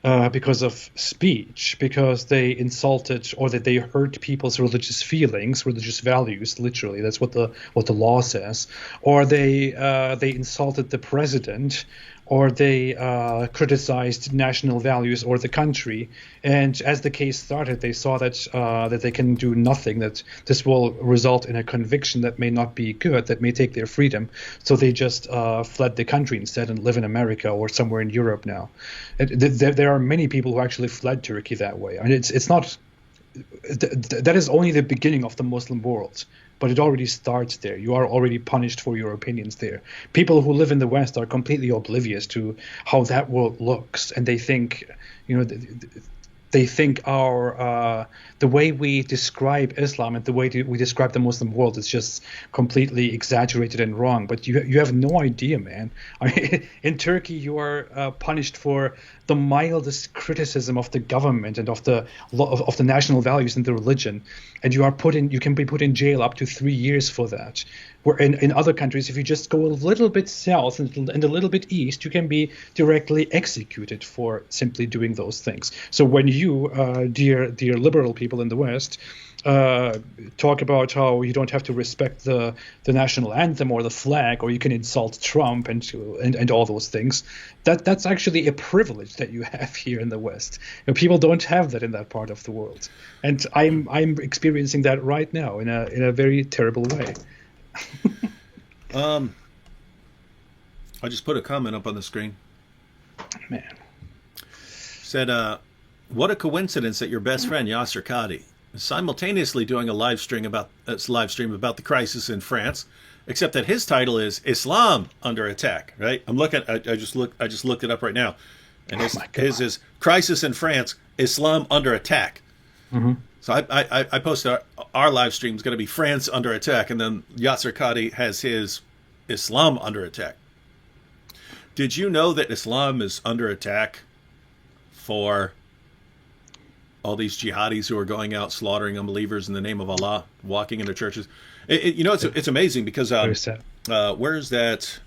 B: because of speech, because they insulted or that they hurt people's religious feelings, religious values. Literally, that's what the law says. Or they insulted the president, or they criticized national values or the country. And as the case started, they saw that they can do nothing, that this will result in a conviction that may not be good, that may take their freedom. So they just fled the country instead and live in America or somewhere in Europe now. There are many people who actually fled Turkey that way. I mean, it's not that is only the beginning of the Muslim world. But it already starts there. You are already punished for your opinions there. People who live in the West are completely oblivious to how that world looks, and they think, they think the way we describe Islam and the way we describe the Muslim world is just completely exaggerated and wrong. But you have no idea, man. I mean, in Turkey, you are punished for the mildest criticism of the government and of the national values and the religion, and you can be put in jail up to 3 years for that. Where in other countries, if you just go a little bit south and a little bit east, you can be directly executed for simply doing those things. So when you, dear liberal people in the West, talk about how you don't have to respect the national anthem or the flag, or you can insult Trump and all those things, that's actually a privilege that you have here in the West. People don't have that in that part of the world, and I'm experiencing that right now in a very terrible way.
A: I just put a comment up on the screen.
B: Man.
A: Said, what a coincidence that your best friend, Yasser Qadi, is simultaneously doing a live stream about the crisis in France, except that his title is Islam Under Attack, right? I just looked it up right now. And his is Crisis in France, Islam Under Attack. Mm-hmm. So I posted our live stream is going to be France Under Attack, and then Yasser Qadi has his Islam Under Attack. Did you know that Islam is under attack for all these jihadis who are going out slaughtering unbelievers in the name of Allah, walking into churches? It's amazing because where is that?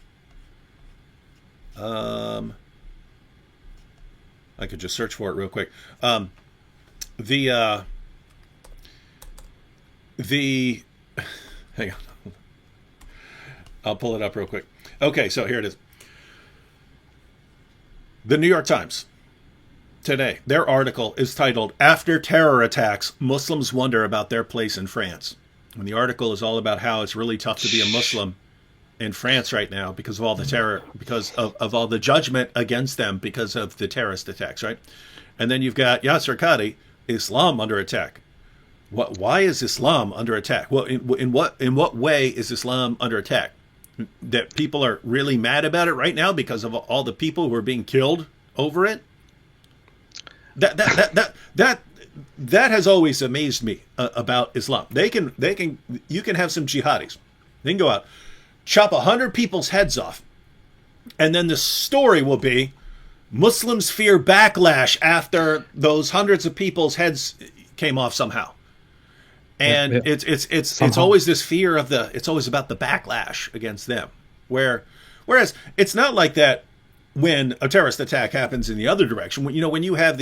A: I could just search for it real quick. Hang on. I'll pull it up real quick. Okay, so here it is. The New York Times today, their article is titled, "After Terror Attacks, Muslims Wonder About Their Place in France." And the article is all about how it's really tough to be a Muslim in France right now because of all the terror, because of all the judgment against them because of the terrorist attacks, right? And then you've got Yasser Qadi, Islam under attack. Why is Islam under attack? Well, in what way is Islam under attack? That people are really mad about it right now because of all the people who are being killed over it? That has always amazed me about Islam. You can have some jihadis. They can go out, chop 100 people's heads off, and then the story will be Muslims fear backlash after those hundreds of people's heads came off somehow. And it's always this fear of it's always about the backlash against them. Whereas it's not like that when a terrorist attack happens in the other direction. When you had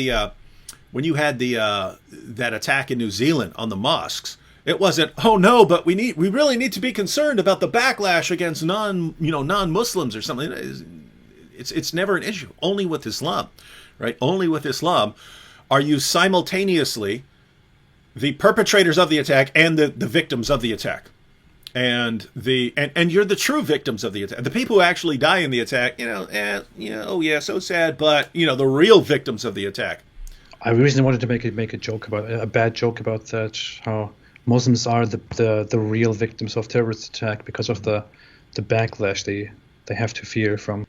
A: that attack in New Zealand on the mosques, it wasn't, oh no, but we really need to be concerned about the backlash against non-Muslims or something. It's never an issue. Only with Islam, right? Only with Islam are you simultaneously the perpetrators of the attack and the victims of the attack, and you're the true victims of the attack. The people who actually die in the attack, oh yeah, so sad, but the real victims of the attack.
B: I recently wanted to make a bad joke about that, how Muslims are the real victims of terrorist attack because of the backlash they have to fear from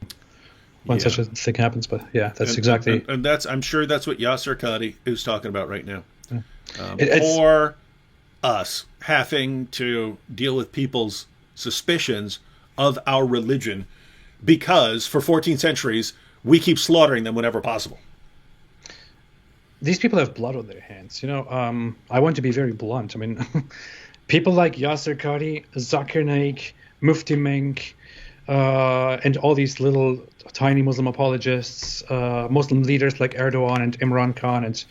B: when such a thing happens. But yeah, that's exactly.
A: And I'm sure that's what Yasser Qadi is talking about right now.
B: Yeah.
A: Or us having to deal with people's suspicions of our religion because for 14 centuries we keep slaughtering them whenever possible.
B: These people have blood on their hands. I want to be very blunt. I mean, people like Yasser Qadi, Zakir Naik, Mufti Menk, and all these little tiny Muslim apologists, Muslim leaders like Erdogan and Imran Khan and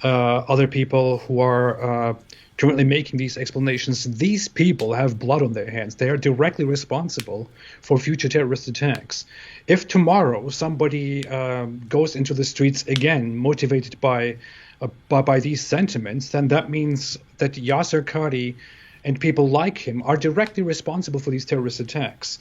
B: other people who are currently making these explanations. These people have blood on their hands. They are directly responsible for future terrorist attacks. If tomorrow somebody goes into the streets again, motivated by these sentiments, then that means that Yasser Qadi and people like him are directly responsible for these terrorist attacks.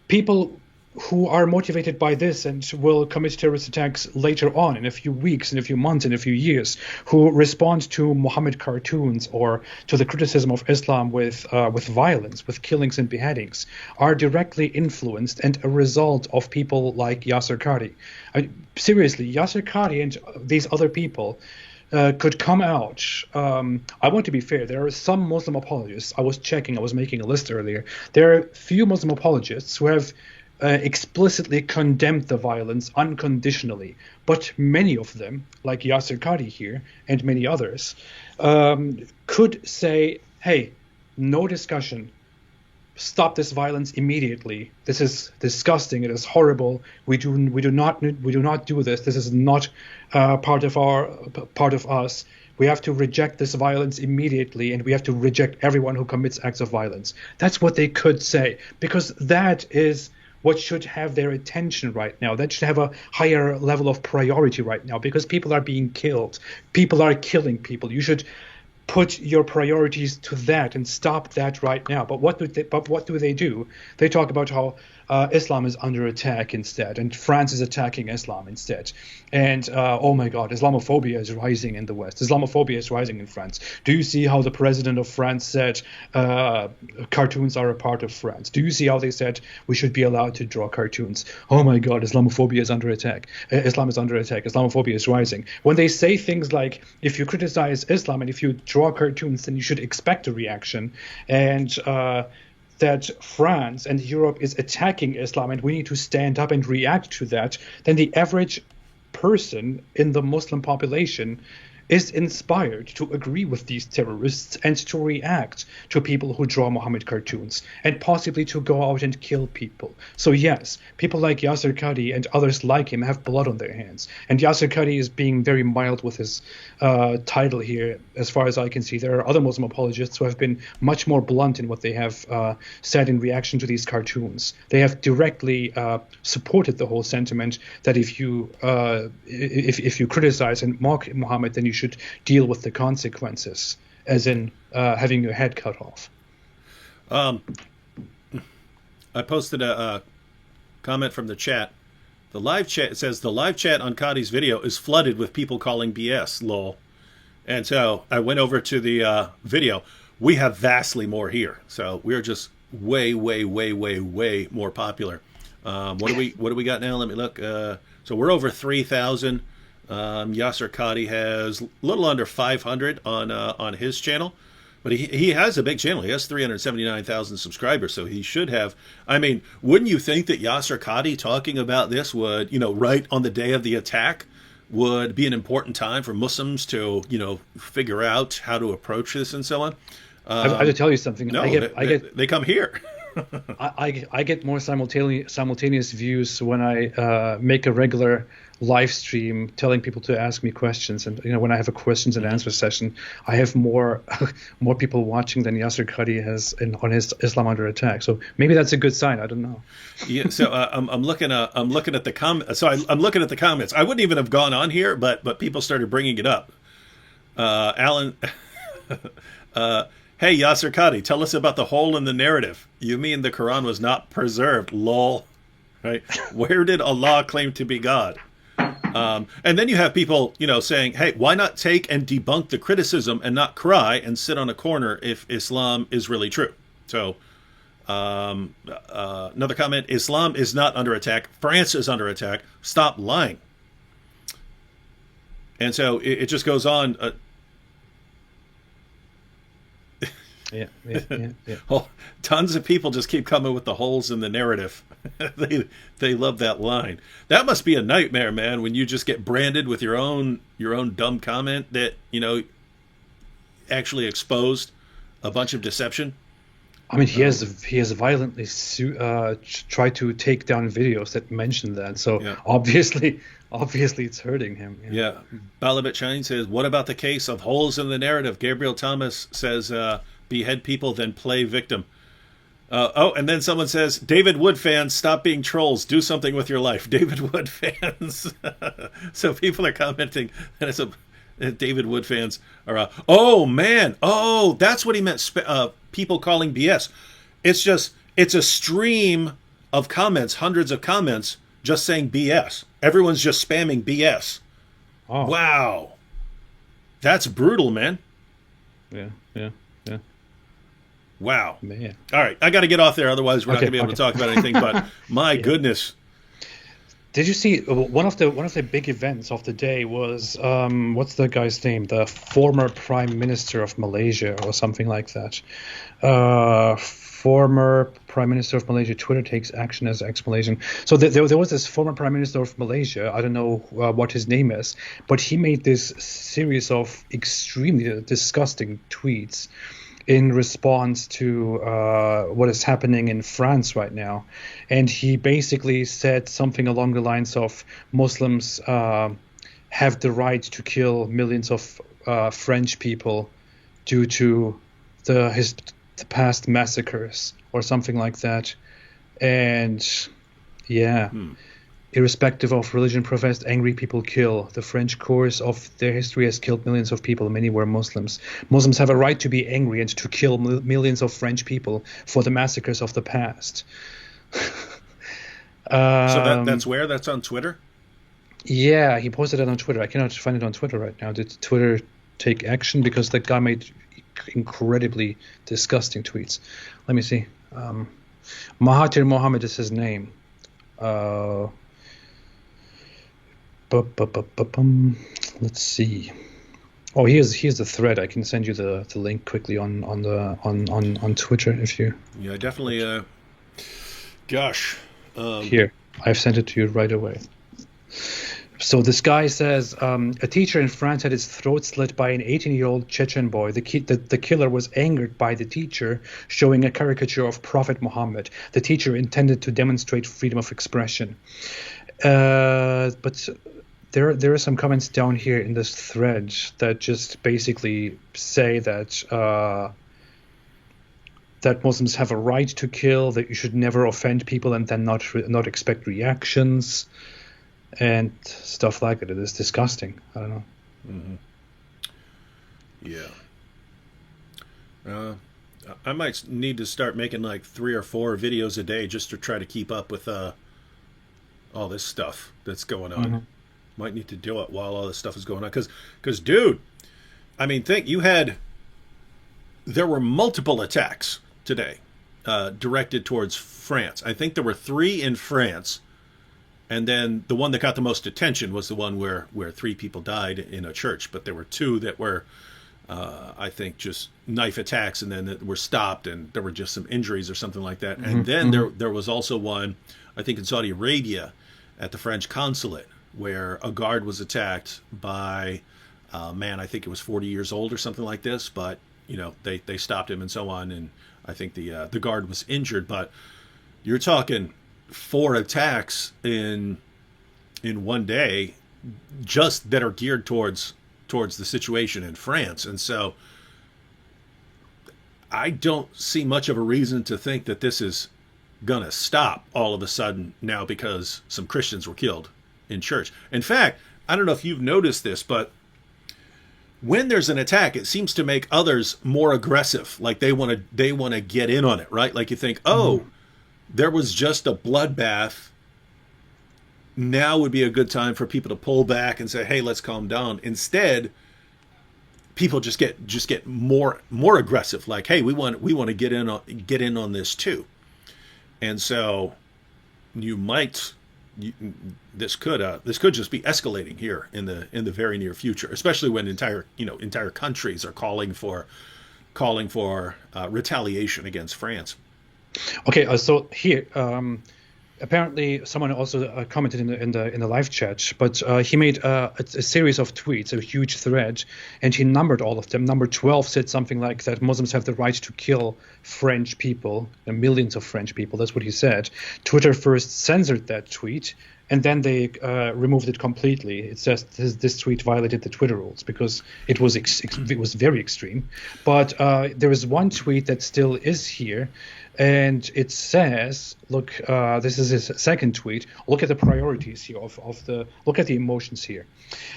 B: People who are motivated by this and will commit terrorist attacks later on in a few weeks, in a few months, in a few years, who respond to Muhammad cartoons or to the criticism of Islam with violence, with killings and beheadings, are directly influenced and a result of people like Yasser Qadi. Seriously, Yasser Qadi and these other people could come out. I want to be fair. There are some Muslim apologists. I was making a list earlier. There are few Muslim apologists who have explicitly condemned the violence unconditionally. But many of them, like Yasser Qadi here and many others, could say, hey, no discussion. Stop this violence immediately. This is disgusting. It is horrible. We do not do this. This is not part of us. We have to reject this violence immediately, and we have to reject everyone who commits acts of violence. That's what they could say, because that is what should have their attention right now. That should have a higher level of priority right now, because people are being killed. People are killing people. You should put your priorities to that and stop that right now. But what do they do? They talk about how Islam is under attack instead, and France is attacking Islam instead. And oh my God, Islamophobia is rising in the West. Islamophobia is rising in France. Do you see how the president of France said cartoons are a part of France? Do you see how they said we should be allowed to draw cartoons? Oh my God, Islamophobia is under attack. Islam is under attack. Islamophobia is rising. When they say things like, if you criticize Islam and if you draw cartoons, then you should expect a reaction. And that France and Europe is attacking Islam and we need to stand up and react to that, then the average person in the Muslim population is inspired to agree with these terrorists and to react to people who draw Muhammad cartoons and possibly to go out and kill people. So yes, people like Yasser Qadi and others like him have blood on their hands. And Yasser Qadi is being very mild with his title here, as far as I can see. There are other Muslim apologists who have been much more blunt in what they have said in reaction to these cartoons. They have directly supported the whole sentiment that if you criticize and mock Muhammad, then you should deal with the consequences, as in having your head cut off.
A: I posted a comment from the chat. The live chat, it says the live chat on Qadi's video is flooded with people calling BS, lol. And so I went over to the video. We have vastly more here, so we're just way more popular. What do we got now? Let me look. So we're over 3,000. Yasser Qadi has a little under 500 on his channel, but he has a big channel. He has 379,000 subscribers, so he should have. I mean, wouldn't you think that Yasser Qadi talking about this would, right on the day of the attack, would be an important time for Muslims to, figure out how to approach this and so on?
B: I have to tell you something.
A: No, they come here.
B: I get more simultaneous views when I make a regular live stream telling people to ask me questions, and when I have a questions and answers session, I have more people watching than Yasser Qadi has on his Islam Under Attack. So maybe that's a good sign. I don't know.
A: Yeah. So I'm looking at the comments. So I'm looking at the comments. I wouldn't even have gone on here, but people started bringing it up. Alan. Hey, Yasser Qadi, tell us about the hole in the narrative. You mean the Quran was not preserved, lol. Right? Where did Allah claim to be God? And then you have people, saying, hey, why not take and debunk the criticism and not cry and sit on a corner if Islam is really true? So another comment, Islam is not under attack. France is under attack. Stop lying. And so it just goes on.
B: Yeah.
A: Oh, tons of people just keep coming with the holes in the narrative. They love that line. That must be a nightmare, man, when you just get branded with your own dumb comment that actually exposed a bunch of deception.
B: I mean, he has violently tried to take down videos that mention that. So yeah. Obviously it's hurting him.
A: Yeah. Balabet Shine says, what about the case of holes in the narrative? Gabriel Thomas says, behead people, then play victim. And then someone says, David Wood fans, stop being trolls. Do something with your life. David Wood fans. So people are commenting that it's David Wood fans are, oh, man. Oh, that's what he meant. People calling BS. It's a stream of comments, hundreds of comments, just saying BS. Everyone's just spamming BS.
B: Oh.
A: Wow. That's brutal, man.
B: Yeah.
A: Wow.
B: Man.
A: All right, I got to get off there. Otherwise, we're not going to be able to talk about anything. But my goodness.
B: Did you see one of the big events of the day was what's the guy's name? The former Prime Minister of Malaysia or something like that. Former Prime Minister of Malaysia, Twitter takes action as explanation. So there was this former Prime Minister of Malaysia. I don't know what his name is, but he made this series of extremely disgusting tweets in response to what is happening in France right now. And he basically said something along the lines of Muslims have the right to kill millions of French people due to the past massacres or something like that. And irrespective of religion professed, angry people kill. The French course of their history has killed millions of people. Many were Muslims. Muslims have a right to be angry and to kill millions of French people for the massacres of the past.
A: So that's where? That's on Twitter?
B: Yeah, he posted it on Twitter. I cannot find it on Twitter right now. Did Twitter take action? Because that guy made incredibly disgusting tweets. Let me see. Mahathir Mohamad is his name. Let's see. Oh, here's the thread. I can send you the link quickly on Twitter if you.
A: Yeah, definitely. Gosh.
B: Here, I've sent it to you right away. So this guy says a teacher in France had his throat slit by an 18-year-old Chechen boy. The killer was angered by the teacher showing a caricature of Prophet Muhammad. The teacher intended to demonstrate freedom of expression. But there are some comments down here in this thread that just basically say that that Muslims have a right to kill, that you should never offend people and then not expect reactions and stuff like that. It is disgusting. I don't know.
A: Mm-hmm. Yeah. I might need to start making like 3 or 4 videos a day just to try to keep up with all this stuff that's going on. Mm-hmm. Might need to do it while all this stuff is going on. Because, dude, I mean, there were multiple attacks today directed towards France. I think there were 3 in France. And then the one that got the most attention was the one where 3 people died in a church. But there were 2 that were, I think, just knife attacks and then that were stopped. And there were just some injuries or something like that. Mm-hmm. And then there was also one, I think, in Saudi Arabia at the French consulate, where a guard was attacked by a man, I think it was 40 years old or something like this, but they stopped him and so on, and I think the guard was injured. But you're talking 4 attacks in one day, just that are geared towards the situation in France, and so I don't see much of a reason to think that this is gonna stop all of a sudden now because some Christians were killed in church. In fact, I don't know if you've noticed this, but when there's an attack, it seems to make others more aggressive. Like they want to get in on it, right? Like you think, there was just a bloodbath. Now would be a good time for people to pull back and say, "Hey, let's calm down." Instead, people just get more aggressive. Like, "Hey, we want to get in on this too." And so this could just be escalating here in the very near future, especially when entire countries are calling for retaliation against France.
B: Okay, so here apparently someone also commented in the live chat, but he made a series of tweets, a huge thread, and he numbered all of them. Number 12 said something like that Muslims have the right to kill French people, millions of French people. That's what he said. Twitter first censored that tweet, and then they removed it completely. It says this tweet violated the Twitter rules because it was very extreme. But there is one tweet that still is here. And it says, look, this is his second tweet. Look at the priorities here look at the emotions here.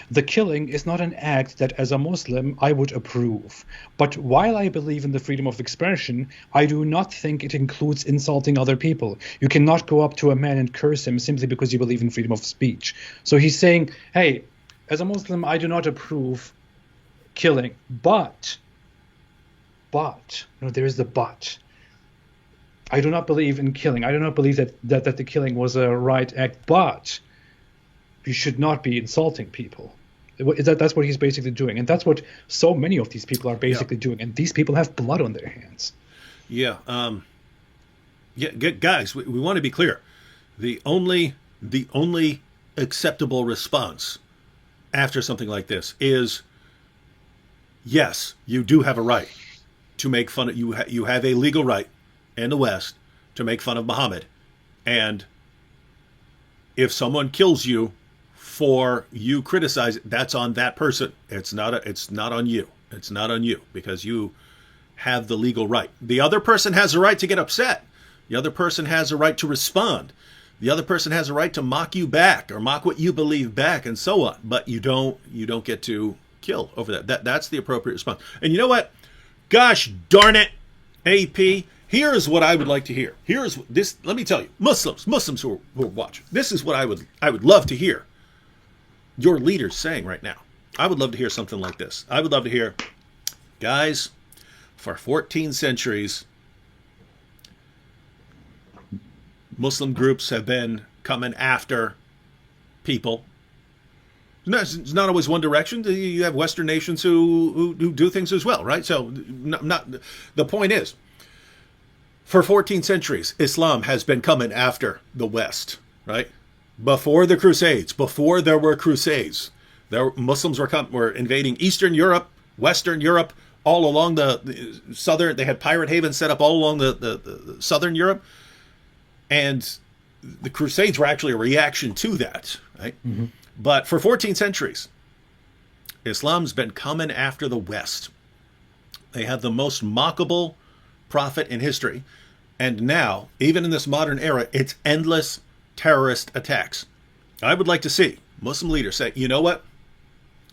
B: The killing is not an act that as a Muslim I would approve. But while I believe in the freedom of expression, I do not think it includes insulting other people. You cannot go up to a man and curse him simply because you believe in freedom of speech. So he's saying, hey, as a Muslim, I do not approve killing. But, there is the but. I do not believe in killing. I do not believe that the killing was a right act, but you should not be insulting people. That's what he's basically doing. And that's what so many of these people are basically doing. And these people have blood on their hands.
A: Yeah. Guys, we want to be clear. The only acceptable response after something like this is, yes, you do have a right to make fun of, you have a legal right in the West to make fun of Muhammad. And if someone kills you for you criticize it, that's on that person. It's not on you. It's not on you because you have the legal right. The other person has a right to get upset. The other person has a right to respond. The other person has a right to mock you back or mock what you believe back and so on. But you don't get to kill over that. That's the appropriate response. And you know what? Gosh darn it, AP. Here is what I would like to hear. Here is this. Let me tell you, Muslims who are watching. This is what I would love to hear your leaders saying right now. I would love to hear something like this. I would love to hear, guys, for 14 centuries, Muslim groups have been coming after people. It's not always one direction. You have Western nations who do things as well, right? So, not the point is, for 14 centuries, Islam has been coming after the West, right? Before the Crusades, before there were Crusades, Muslims were invading Eastern Europe, Western Europe, all along the southern. They had pirate havens set up all along the southern Europe, and the Crusades were actually a reaction to that, right? Mm-hmm. But for 14 centuries, Islam's been coming after the West. They have the most mockable prophet in history. And now, even in this modern era, it's endless terrorist attacks. I would like to see Muslim leaders say, you know what?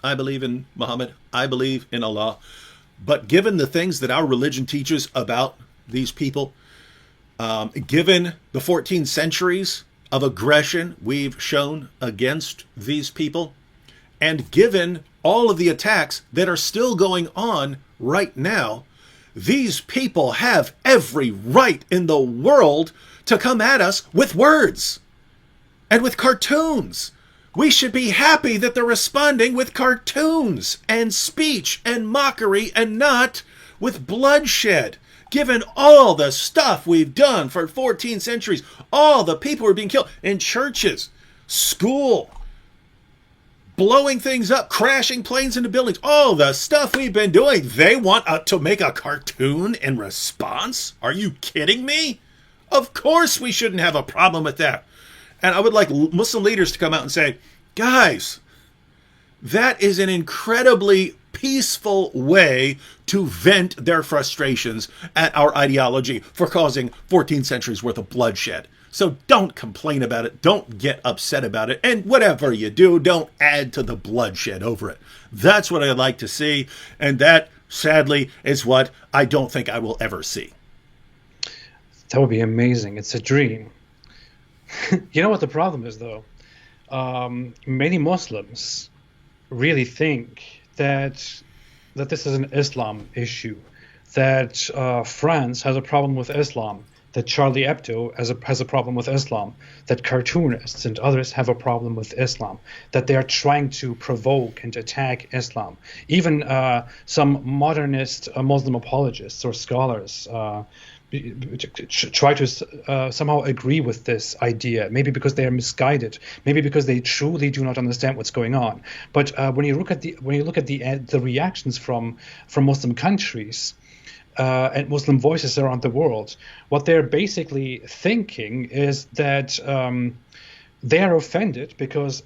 A: I believe in Muhammad. I believe in Allah. But given the things that our religion teaches about these people, given the 14 centuries of aggression we've shown against these people, and given all of the attacks that are still going on right now, these people have every right in the world to come at us with words and with cartoons. We should be happy that they're responding with cartoons and speech and mockery and not with bloodshed. Given all the stuff we've done for 14 centuries, all the people who are being killed in churches, school, blowing things up, crashing planes into buildings, all the stuff we've been doing, they want to make a cartoon in response? Are you kidding me? Of course we shouldn't have a problem with that. And I would like Muslim leaders to come out and say, guys, that is an incredibly peaceful way to vent their frustrations at our ideology for causing 14 centuries worth of bloodshed. So don't complain about it. Don't get upset about it. And whatever you do, don't add to the bloodshed over it. That's what I'd like to see. And that, sadly, is what I don't think I will ever see.
B: That would be amazing. It's a dream. You know what the problem is, though? Many Muslims really think that this is an Islam issue, that France has a problem with Islam, that Charlie Hebdo has a problem with Islam, that cartoonists and others have a problem with Islam, that they are trying to provoke and attack Islam. Even some modernist Muslim apologists or scholars try to somehow agree with this idea, maybe because they are misguided, maybe because they truly do not understand what's going on. But when you look at the reactions from Muslim countries and Muslim voices around the world, what they're basically thinking is that they are offended because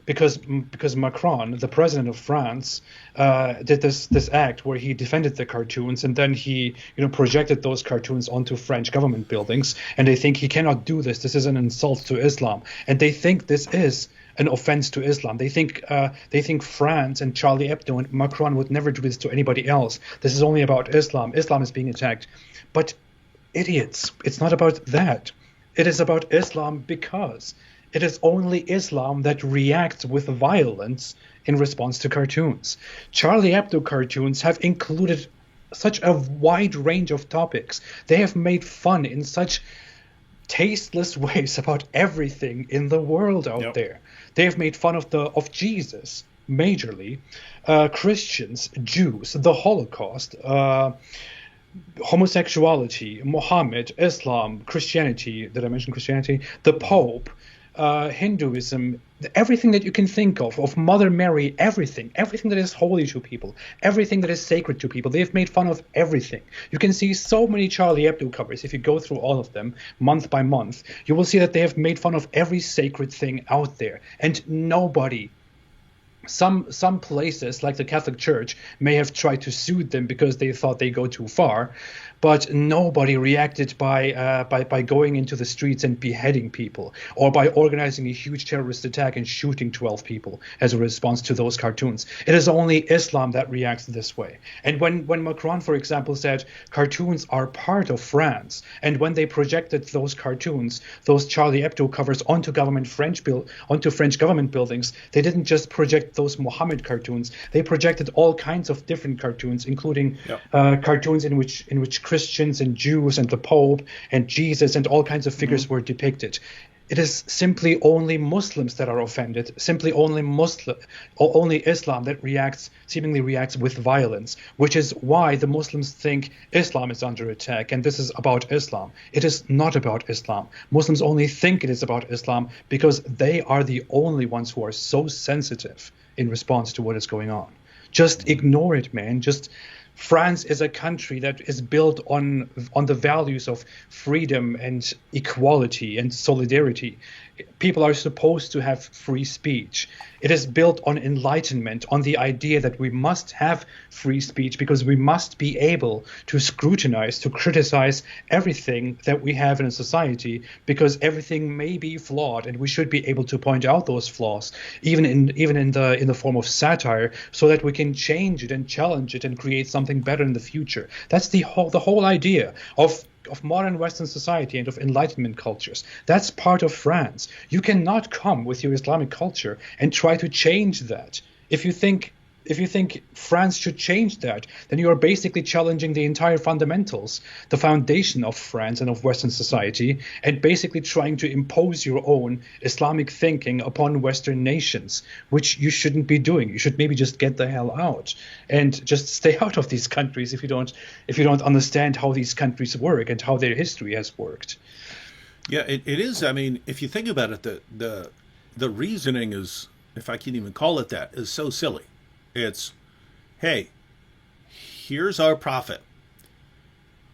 B: because Macron, the president of France, did this act where he defended the cartoons, and then he projected those cartoons onto French government buildings, and they think he cannot do this. This is an insult to Islam, and they think this is an offense to Islam. They think France and Charlie Hebdo and Macron would never do this to anybody else. This is only about Islam. Islam is being attacked. But idiots, it's not about that. It is about Islam because it is only Islam that reacts with violence in response to cartoons. Charlie Hebdo cartoons have included such a wide range of topics. They have made fun in such tasteless ways about everything in the world out there. They have made fun of Jesus majorly, Christians, Jews, the Holocaust, homosexuality, Muhammad, Islam, Christianity. Did I mention Christianity? The Pope, Hinduism, everything that you can think of Mother Mary, everything that is holy to people, everything that is sacred to people. They have made fun of everything. You can see so many Charlie Hebdo covers. If you go through all of them month by month, you will see that they have made fun of every sacred thing out there. And nobody, some places like the Catholic Church may have tried to sue them because they thought they go too far, but nobody reacted by going into the streets and beheading people, or by organizing a huge terrorist attack and shooting 12 people as a response to those cartoons. It is only Islam that reacts this way. And when Macron, for example, said cartoons are part of France, and when they projected those cartoons, those Charlie Hebdo covers onto French government buildings, they didn't just project those Muhammad cartoons. They projected all kinds of different cartoons, including cartoons in which Christians and Jews and the Pope and Jesus and all kinds of figures were depicted. It is simply only Muslims that are offended, simply only Islam that seemingly reacts with violence, which is why the Muslims think Islam is under attack, and this is about Islam. It is not about Islam. Muslims only think it is about Islam because they are the only ones who are so sensitive in response to what is going on. Just ignore it, man. France is a country that is built on the values of freedom and equality and solidarity. People are supposed to have free speech. It is built on enlightenment, on the idea that we must have free speech because we must be able to scrutinize, to criticize everything that we have in a society, because everything may be flawed, and we should be able to point out those flaws, even in the form of satire, so that we can change it and challenge it and create something better in the future. That's the whole idea of modern Western society and of Enlightenment cultures. That's part of France. You cannot come with your Islamic culture and try to change that. If you think France should change that, then you are basically challenging the entire fundamentals, the foundation of France and of Western society, and basically trying to impose your own Islamic thinking upon Western nations, which you shouldn't be doing. You should maybe just get the hell out and just stay out of these countries if you don't understand how these countries work and how their history has worked.
A: Yeah, it is. I mean, if you think about it, the reasoning is, if I can even call it that, is so silly. It's, hey, here's our prophet.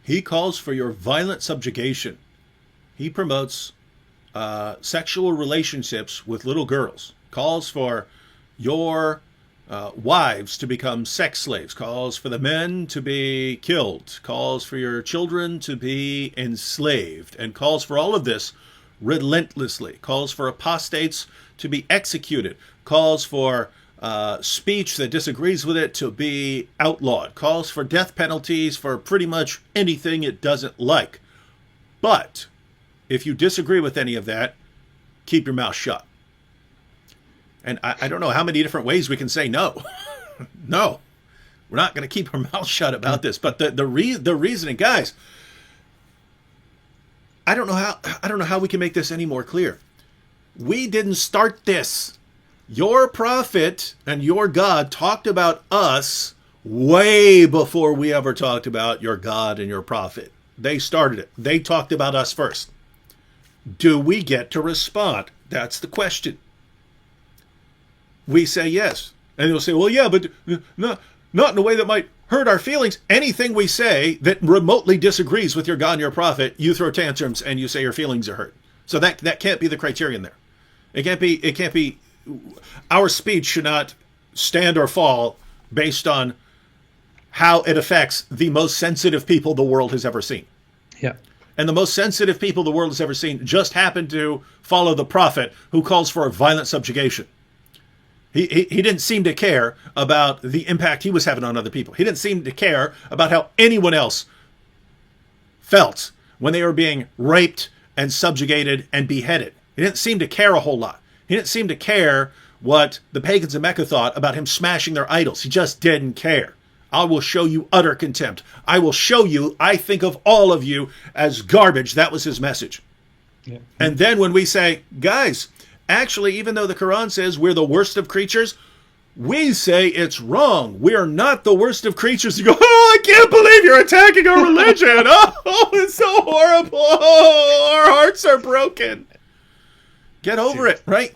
A: He calls for your violent subjugation. He promotes sexual relationships with little girls. Calls for your wives to become sex slaves. Calls for the men to be killed. Calls for your children to be enslaved. And calls for all of this relentlessly. Calls for apostates to be executed. Calls for speech that disagrees with it to be outlawed, calls for death penalties for pretty much anything it doesn't like. But if you disagree with any of that, keep your mouth shut. And I don't know how many different ways we can say no. No, we're not going to keep our mouth shut about this. But the reasoning, guys, I don't know how we can make this any more clear. We didn't start this. Your prophet and your God talked about us way before we ever talked about your God and your prophet. They started it. They talked about us first. Do we get to respond? That's the question. We say yes. And they'll say, well, yeah, but not in a way that might hurt our feelings. Anything we say that remotely disagrees with your God and your prophet, you throw tantrums and you say your feelings are hurt. So that can't be the criterion there. It can't be our speech should not stand or fall based on how it affects the most sensitive people the world has ever seen.
B: Yeah.
A: And the most sensitive people the world has ever seen just happen to follow the prophet who calls for a violent subjugation. He didn't seem to care about the impact he was having on other people. He didn't seem to care about how anyone else felt when they were being raped and subjugated and beheaded. He didn't seem to care a whole lot. He didn't seem to care what the pagans of Mecca thought about him smashing their idols. He just didn't care. I will show you utter contempt. I will show you, I think of all of you as garbage. That was his message.
B: Yeah.
A: And then when we say, guys, actually, even though the Quran says we're the worst of creatures, we say it's wrong. We are not the worst of creatures. You go, oh, I can't believe you're attacking our religion. Oh, it's so horrible. Oh, our hearts are broken. Get over it, right?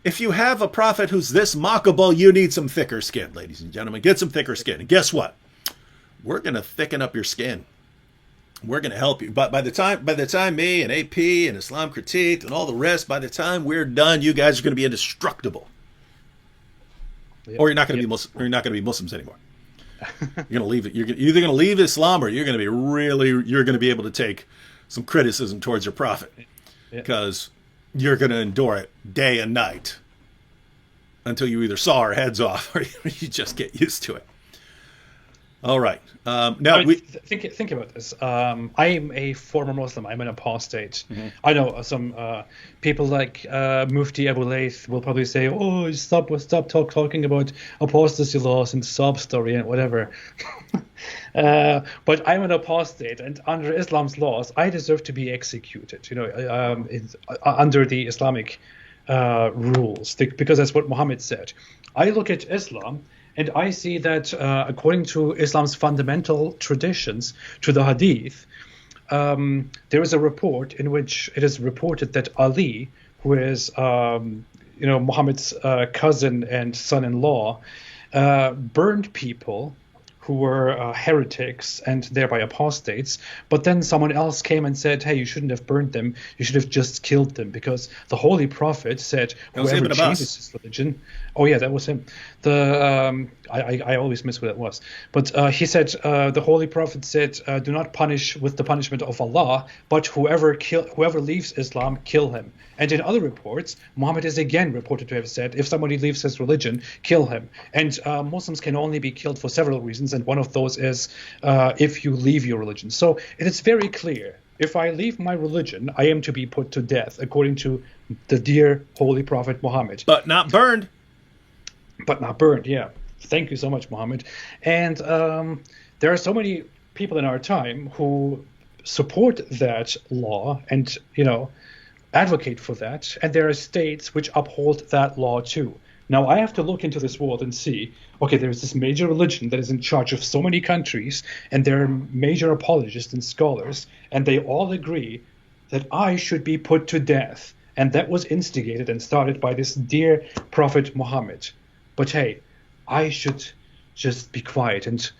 A: If you have a prophet who's this mockable, you need some thicker skin, ladies and gentlemen. Get some thicker skin. And guess what? We're going to thicken up your skin. We're going to help you. But by the time me and AP and Islam Critiqued and all the rest, by the time we're done, you guys are going to be indestructible. Yep. Or you're not going to be Muslim, or you're not going to be Muslims anymore. You're going to leave it. You're either going to leave Islam, or you're going to be able to take some criticism towards your prophet, because you're going to endure it day and night until you either saw our heads off or you just get used to it. All right. Now
B: think about this. I'm a former Muslim. I'm an apostate. Mm-hmm. I know some people like Mufti ALLthat will probably say, "Oh, stop talking about apostasy laws and sob story and whatever." But I'm an apostate, and under Islam's laws, I deserve to be executed. Under the Islamic rules, because that's what Muhammad said. I look at Islam, and I see that according to Islam's fundamental traditions, to the Hadith, there is a report in which it is reported that Ali, who is Muhammad's cousin and son-in-law, burned people who were heretics and thereby apostates. But then someone else came and said, hey, you shouldn't have burned them. You should have just killed them, because the Holy Prophet said, whoever changes his religion... Oh, yeah, that was him. I always miss what it was. But he said, the Holy Prophet said, do not punish with the punishment of Allah, but whoever leaves Islam, kill him. And in other reports, Muhammad is again reported to have said, if somebody leaves his religion, kill him. And Muslims can only be killed for several reasons, and one of those is if you leave your religion. So it is very clear. If I leave my religion, I am to be put to death, according to the dear Holy Prophet Muhammad.
A: But not burned.
B: But not burned, yeah. Thank you so much, Muhammad. And there are so many people in our time who support that law and, advocate for that. And there are states which uphold that law too. Now, I have to look into this world and see, okay, there's this major religion that is in charge of so many countries, and there are major apologists and scholars, and they all agree that I should be put to death. And that was instigated and started by this dear Prophet Muhammad. But hey, I should just be quiet and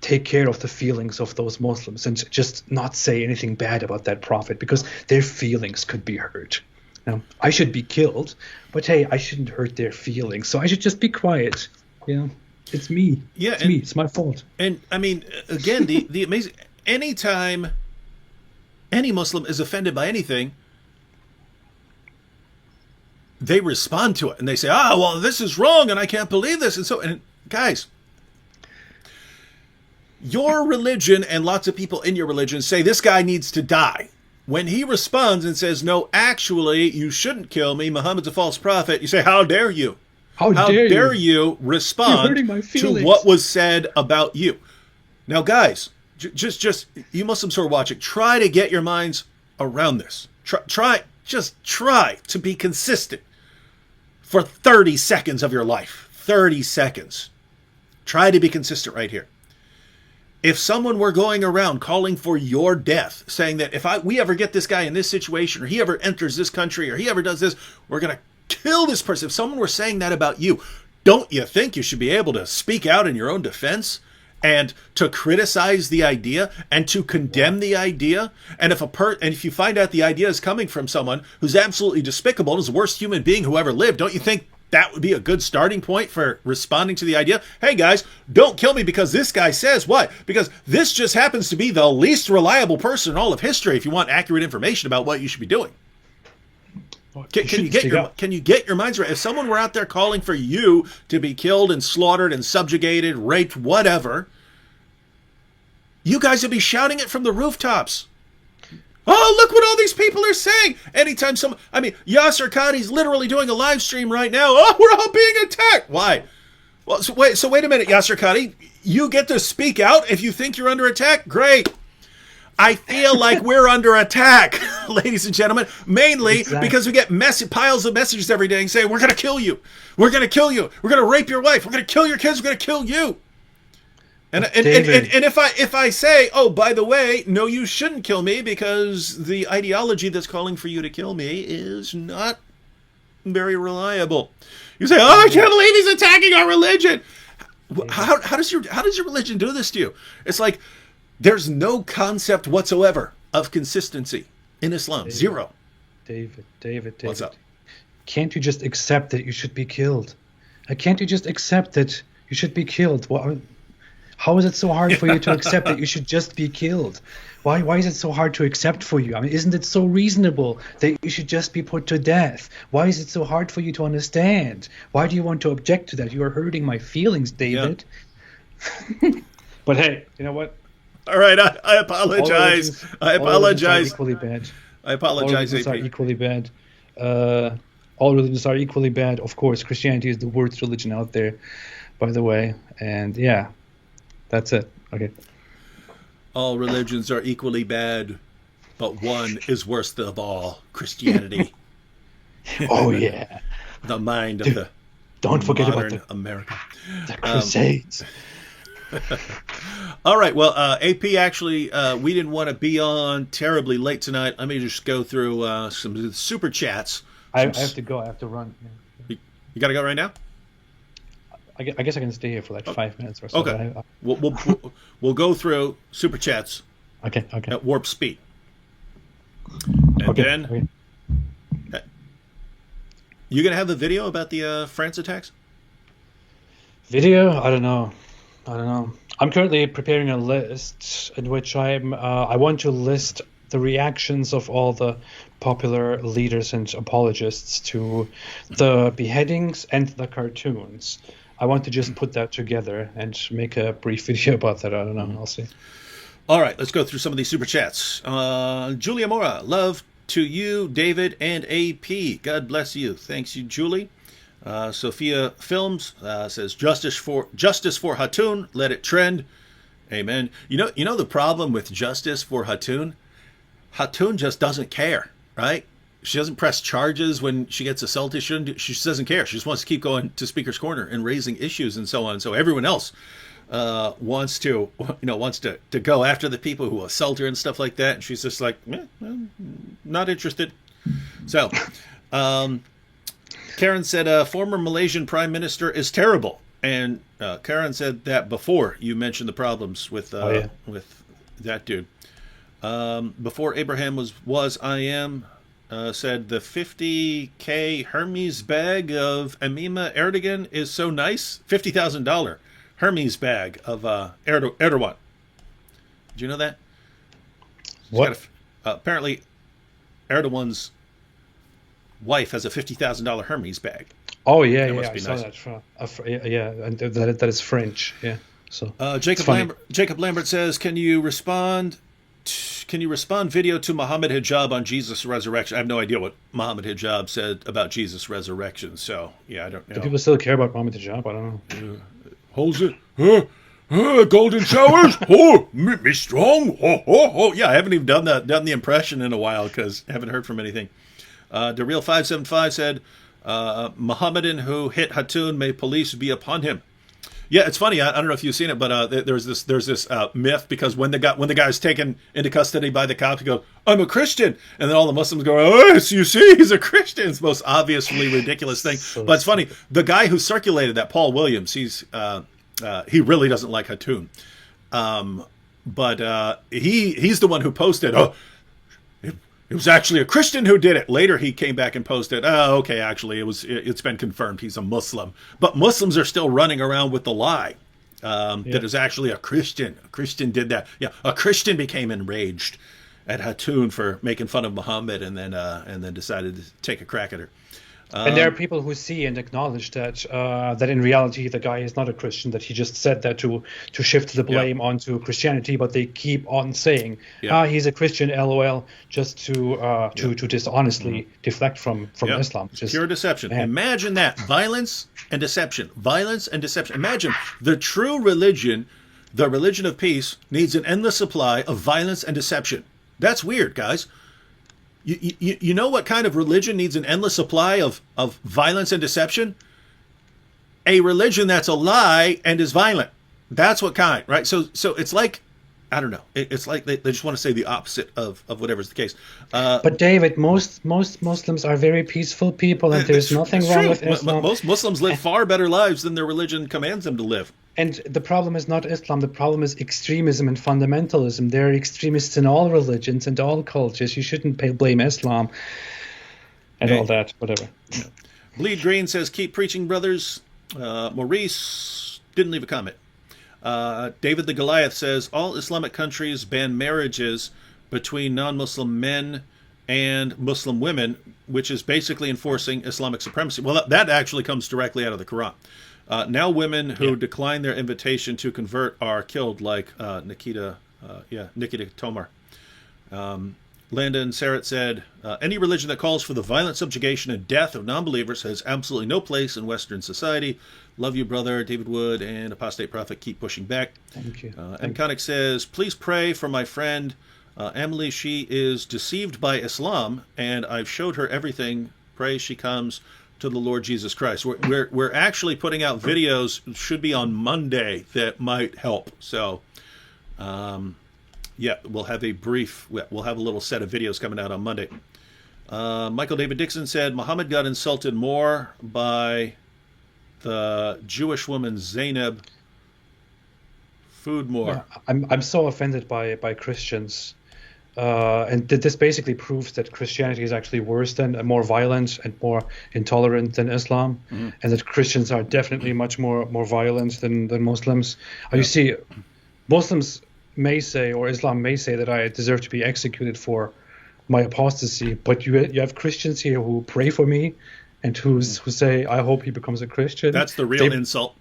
B: take care of the feelings of those Muslims and just not say anything bad about that prophet, because their feelings could be hurt. Now, I should be killed, but hey, I shouldn't hurt their feelings, so I should just be quiet. It's me. Yeah, it's me. It's my fault.
A: And I mean, again, the amazing, anytime any Muslim is offended by anything, they respond to it and they say, well, this is wrong and I can't believe this. And guys, your religion and lots of people in your religion say this guy needs to die. When he responds and says, no, actually, you shouldn't kill me, Muhammad's a false prophet, you say, how dare you? How dare you respond to what was said about you? Now, guys, just you Muslims who are watching, try to get your minds around this. Try to be consistent for 30 seconds of your life. 30 seconds. Try to be consistent right here. If someone were going around calling for your death, saying that if we ever get this guy in this situation, or he ever enters this country, or he ever does this, we're going to kill this person. If someone were saying that about you, don't you think you should be able to speak out in your own defense and to criticize the idea and to condemn the idea. And if you find out the idea is coming from someone who's absolutely despicable and is the worst human being who ever lived, don't you think that would be a good starting point for responding to the idea? Hey guys, don't kill me because this guy says what? Because this just happens to be the least reliable person in all of history if you want accurate information about what you should be doing. Can you get your minds right? If someone were out there calling for you to be killed and slaughtered and subjugated, raped, whatever, you guys would be shouting it from the rooftops. Oh, look what all these people are saying. Anytime Yasser Qadi's literally doing a live stream right now. Oh, we're all being attacked. Why? Well, so wait a minute, Yasser Qadi. You get to speak out if you think you're under attack? Great. I feel like we're under attack, ladies and gentlemen, mainly because we get piles of messages every day saying, we're going to kill you. We're going to kill you. We're going to rape your wife. We're going to kill your kids. We're going to kill you. And if I say, oh, by the way, no, you shouldn't kill me because the ideology that's calling for you to kill me is not very reliable. You say, oh, I can't believe he's attacking our religion. How does your religion do this to you? It's like, there's no concept whatsoever of consistency in Islam. Zero.
B: David.
A: What's up?
B: Can't you just accept that you should be killed? Can't you just accept that you should be killed? How is it so hard for you to accept that you should just be killed? Why is it so hard to accept for you? I mean, isn't it so reasonable that you should just be put to death? Why is it so hard for you to understand? Why do you want to object to that? You are hurting my feelings, David.
A: Yeah.
B: But hey, you know what?
A: All right, I apologize. I apologize.
B: Equally bad.
A: I apologize,
B: All religions
A: AP.
B: are equally bad. All religions are equally bad. Of course, Christianity is the worst religion out there, by the way. And yeah, that's it. Okay.
A: All religions are equally bad, but one is worst of all: Christianity.
B: Oh yeah.
A: The mind of the
B: Don't forget
A: modern
B: about
A: America.
B: the Crusades.
A: All right. Well, AP, actually, we didn't want to be on terribly late tonight. Let me just go through some super chats.
B: I have to go. I have to run.
A: You got to go right now?
B: I guess I can stay here for like 5 minutes or so.
A: Okay. We'll go through super chats.
B: Okay.
A: At warp speed. And then... Okay. You going to have the video about the France attacks?
B: Video? I don't know. I'm currently preparing a list in which I want to list the reactions of all the popular leaders and apologists to the beheadings and the cartoons. I want to just put that together and make a brief video about that. I don't know. I'll see.
A: All right, let's go through some of these super chats. Julia Mora, love to you, David, and AP. God bless you. Thanks you, Julie. Sophia Films says justice for Hatun, let it trend. Amen. You know the problem with justice for Hatun? Hatun just doesn't care, right? She doesn't press charges when she gets assaulted. She just doesn't care. She just wants to keep going to Speaker's Corner and raising issues and so on. So everyone else wants to go after the people who assault her and stuff like that. And she's just like, not interested. So, Karen said, former Malaysian Prime Minister is terrible. And Karen said that before you mentioned the problems with with that dude. Before Abraham was I am said the 50K Hermes bag of Amima Erdogan is so nice. $50,000 Hermes bag of Erdogan. Did you know that?
B: What?
A: Apparently, Erdogan's wife has a $50,000 Hermes bag.
B: Oh yeah,
A: That must
B: I
A: be
B: saw
A: nice.
B: that. Yeah, and that is French. Yeah. So
A: Jacob Lambert says, can you respond video to Muhammad Hijab on Jesus' resurrection? I have no idea what Muhammad Hijab said about Jesus' resurrection. So yeah, I don't know.
B: Do people still care about Muhammad Hijab? I don't know.
A: Holds it. Golden showers. Me strong. Yeah, I haven't even done the impression in a while because I haven't heard from anything. The Real 575 said, Mohammedan who hit Hatun, may police be upon him. Yeah, it's funny. I don't know if you've seen it, but there's this myth because when the guy is taken into custody by the cops, he goes, "I'm a Christian," and then all the Muslims go, "Oh, you see, he's a Christian." It's the most obviously ridiculous thing. But it's funny. The guy who circulated that, Paul Williams, He really doesn't like Hatun. But he's the one who posted, oh, it was actually a Christian who did it. Later, he came back and posted, "Oh, okay, actually, it's been confirmed he's a Muslim." But Muslims are still running around with the lie that is actually a Christian. A Christian did that. Yeah, a Christian became enraged at Hatun for making fun of Muhammad, and then decided to take a crack at her.
B: And there are people who see and acknowledge that that in reality the guy is not a Christian, that he just said that to shift the blame onto Christianity, but they keep on saying, he's a Christian, LOL, just to dishonestly deflect from Islam.
A: Just pure deception. Man. Imagine that. Violence and deception. Violence and deception. Imagine the true religion, the religion of peace, needs an endless supply of violence and deception. That's weird, guys. You know what kind of religion needs an endless supply of violence and deception? A religion that's a lie and is violent. That's what kind, right? So it's like, I don't know. It's like they just want to say the opposite of whatever's the case.
B: But David, most Muslims are very peaceful people, and there's nothing wrong with Islam.
A: Most Muslims live far better lives than their religion commands them to live.
B: And the problem is not Islam. The problem is extremism and fundamentalism. There are extremists in all religions and all cultures. You shouldn't blame Islam and all that, whatever.
A: Bleed Green says, keep preaching, brothers. Maurice didn't leave a comment. David the Goliath says, all Islamic countries ban marriages between non-Muslim men and Muslim women, which is basically enforcing Islamic supremacy. Well, that actually comes directly out of the Quran. Now women who decline their invitation to convert are killed, like Nikita Tomar. Landon Sarrett said, any religion that calls for the violent subjugation and death of non-believers has absolutely no place in Western society. Love you, brother. David Wood and Apostate Prophet keep pushing back.
B: Thank you.
A: Mconic says, please pray for my friend Emily. She is deceived by Islam, and I've showed her everything. Pray she comes to the Lord Jesus Christ. We're actually putting out videos, should be on Monday, that might help. So, we'll have a little set of videos coming out on Monday. Michael David Dixon said, Muhammad got insulted more by the Jewish woman Zainab Foodmore.
B: Yeah, I'm so offended by Christians. And this basically proves that Christianity is actually worse than, more violent and more intolerant than Islam, and that Christians are definitely much more violent than Muslims. You see, Muslims may say, or Islam may say, that I deserve to be executed for my apostasy, but you have Christians here who pray for me and who say, I hope he becomes a Christian.
A: That's the real insult.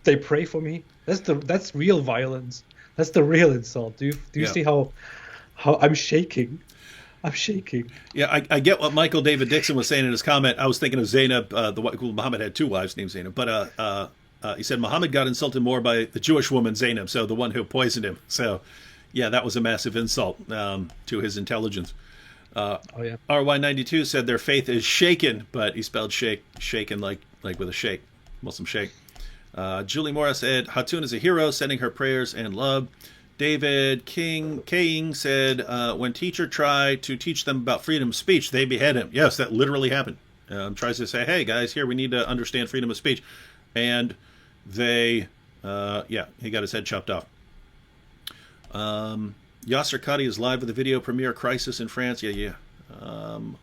B: They pray for me. That's real violence. That's the real insult. Do you see how I'm shaking? I'm shaking.
A: Yeah, I get what Michael David Dixon was saying in his comment. I was thinking of Zainab. Muhammad had two wives named Zainab, but he said Muhammad got insulted more by the Jewish woman Zainab, so the one who poisoned him. So, yeah, that was a massive insult to his intelligence. RY92 said their faith is shaken, but he spelled shaken like with a shake, Muslim shake. Julie Morris said Hatun is a hero, sending her prayers and love. David King said, when teacher tried to teach them about freedom of speech, they behead him. Yes, that literally happened. Tries to say, hey, guys, here, we need to understand freedom of speech. And they, he got his head chopped off. Yasser Qadi is live with the video premiere Crisis in France.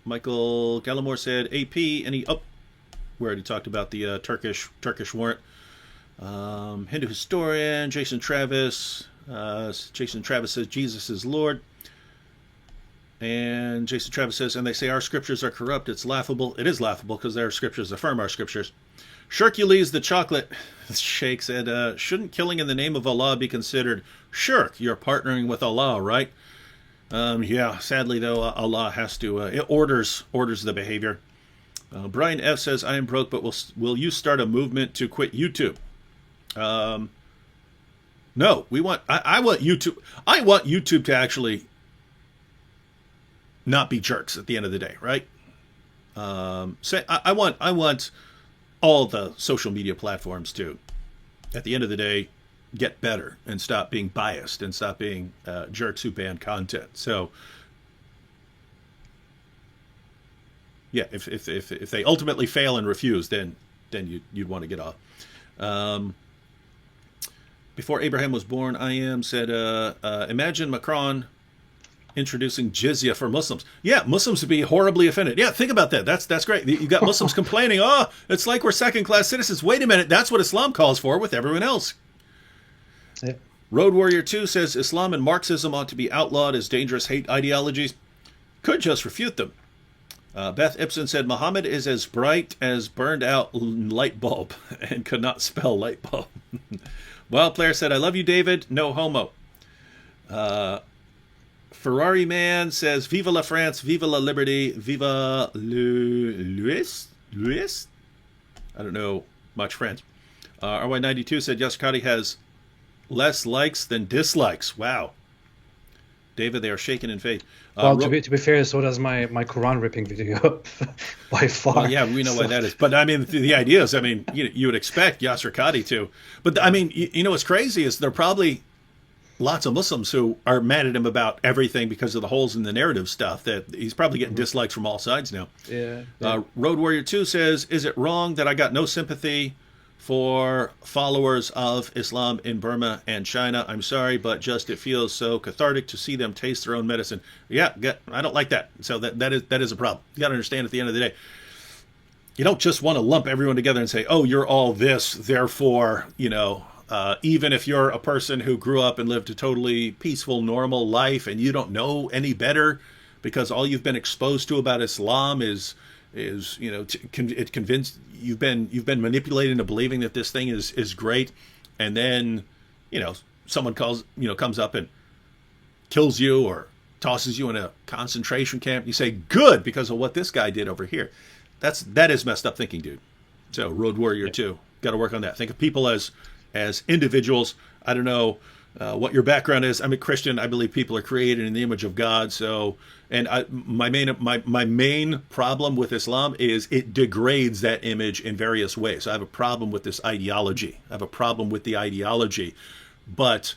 A: Michael Gallimore said, AP, we already talked about the Turkish warrant. Hindu historian, Jason Travis. Jason Travis says Jesus is Lord. And Jason Travis says, and they say our scriptures are corrupt. It's laughable. It is laughable because their scriptures affirm our scriptures. Shirkules the chocolate shake said, shouldn't killing in the name of Allah be considered shirk? You're partnering with Allah, right? Sadly though, Allah has to, it orders the behavior. Brian F says, I am broke, but will you start a movement to quit YouTube? No, I want YouTube to actually not be jerks at the end of the day, right? I want all the social media platforms to, at the end of the day, get better and stop being biased and stop being jerks who ban content. So, yeah, if they ultimately fail and refuse, then you'd want to get off. before Abraham was born, I am said, imagine Macron introducing jizya for Muslims. Yeah, Muslims would be horribly offended. Yeah, think about that. That's great. You got Muslims complaining, oh, it's like we're second-class citizens. Wait a minute, that's what Islam calls for with everyone else.
B: Yeah.
A: Road Warrior 2 says Islam and Marxism ought to be outlawed as dangerous hate ideologies. Could just refute them. Beth Ibsen said Muhammad is as bright as burned out light bulb and could not spell light bulb. Wild Player said, I love you, David. No homo. Ferrari Man says, Viva la France, Viva la Liberty, Viva Louis? I don't know much French. RY92 said, Yaskati has less likes than dislikes. Wow. David, they are shaken in faith.
B: Well, to be fair, so does my Quran ripping video by far.
A: Well, yeah, we know why that is. But I mean, the idea is, I mean, you would expect Yasser Qadi to. But I mean, you know what's crazy is there are probably lots of Muslims who are mad at him about everything because of the holes in the narrative stuff, that he's probably getting dislikes from all sides now.
B: Yeah.
A: Road Warrior 2 says, is it wrong that I got no sympathy for followers of Islam in Burma and China? I'm sorry, but just it feels so cathartic to see them taste their own medicine. Yeah, I don't like that. So that is a problem. You got to understand, at the end of the day, you don't just want to lump everyone together and say, oh, you're all this, therefore, even if you're a person who grew up and lived a totally peaceful, normal life and you don't know any better because all you've been exposed to about Islam is it convinced you've been manipulated into believing that this thing is great, and then someone comes up and kills you or tosses you in a concentration camp. You say good because of what this guy did over here. That is messed up thinking, dude. So Road Warrior 2, got to work on that. Think of people as individuals. I don't know what your background is. I'm a Christian. I believe people are created in the image of God. So, and my main problem with Islam is it degrades that image in various ways. I have a problem with this ideology. I have a problem with the ideology, but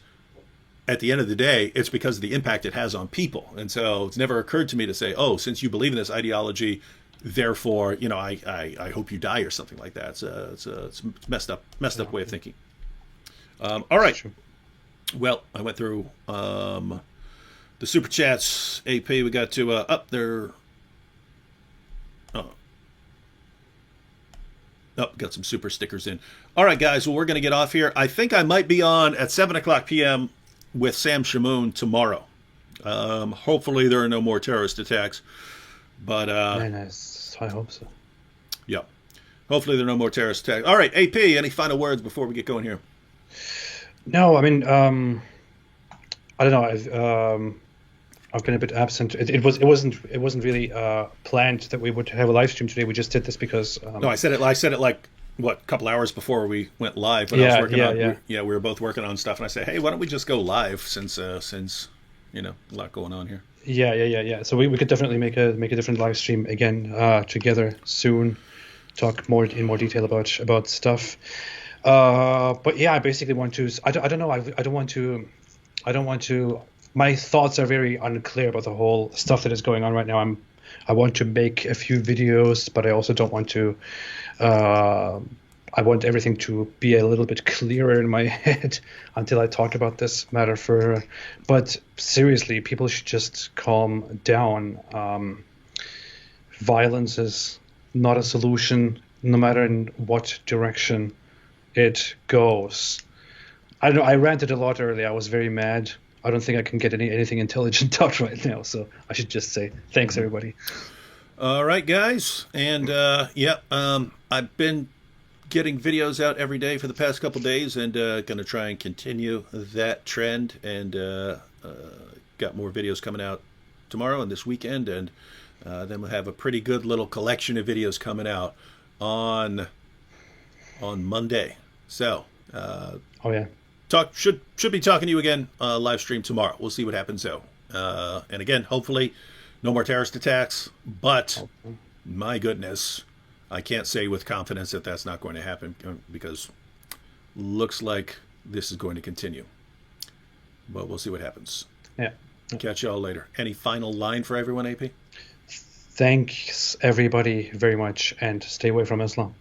A: at the end of the day, it's because of the impact it has on people. And so it's never occurred to me to say, oh, since you believe in this ideology, therefore, I hope you die or something like that. It's a messed up way of thinking. All right.
B: Sure.
A: Well, I went through the super chats. AP, we got to up there. Got some super stickers in. All right, guys. Well, we're going to get off here. I think I might be on at 7:00 p.m. with Sam Shamoon tomorrow. Hopefully, there are no more terrorist attacks. But
B: very nice. I hope so.
A: Yeah. Hopefully, there are no more terrorist attacks. All right, AP. Any final words before we get going here?
B: No, I mean, I don't know. I've been a bit absent. It wasn't really planned that we would have a live stream today. We just did this because.
A: No, I said it like a couple hours before we went live. When I was working we were both working on stuff, and I said, hey, why don't we just go live since a lot going on here.
B: Yeah. So we could definitely make a different live stream again together soon. Talk in more detail about stuff. But yeah, I basically want to. I don't know. I don't want to. My thoughts are very unclear about the whole stuff that is going on right now. I want to make a few videos, but I also don't want to. I want everything to be a little bit clearer in my head until I talk about this matter But seriously, people should just calm down. Violence is not a solution, no matter in what direction it goes. I don't know. I ranted a lot earlier. I was very mad. I don't think I can get anything intelligent out right now. So I should just say thanks, everybody.
A: All right, guys. And I've been getting videos out every day for the past couple days, and going to try and continue that trend. And got more videos coming out tomorrow and this weekend, and then we'll have a pretty good little collection of videos coming out on Monday. So, should be talking to you again live stream tomorrow. We'll see what happens though. And again, hopefully, no more terrorist attacks. But my goodness, I can't say with confidence that that's not going to happen because looks like this is going to continue. But we'll see what happens.
B: Yeah.
A: Catch y'all later. Any final line for everyone, AP?
B: Thanks everybody very much, and stay away from Islam.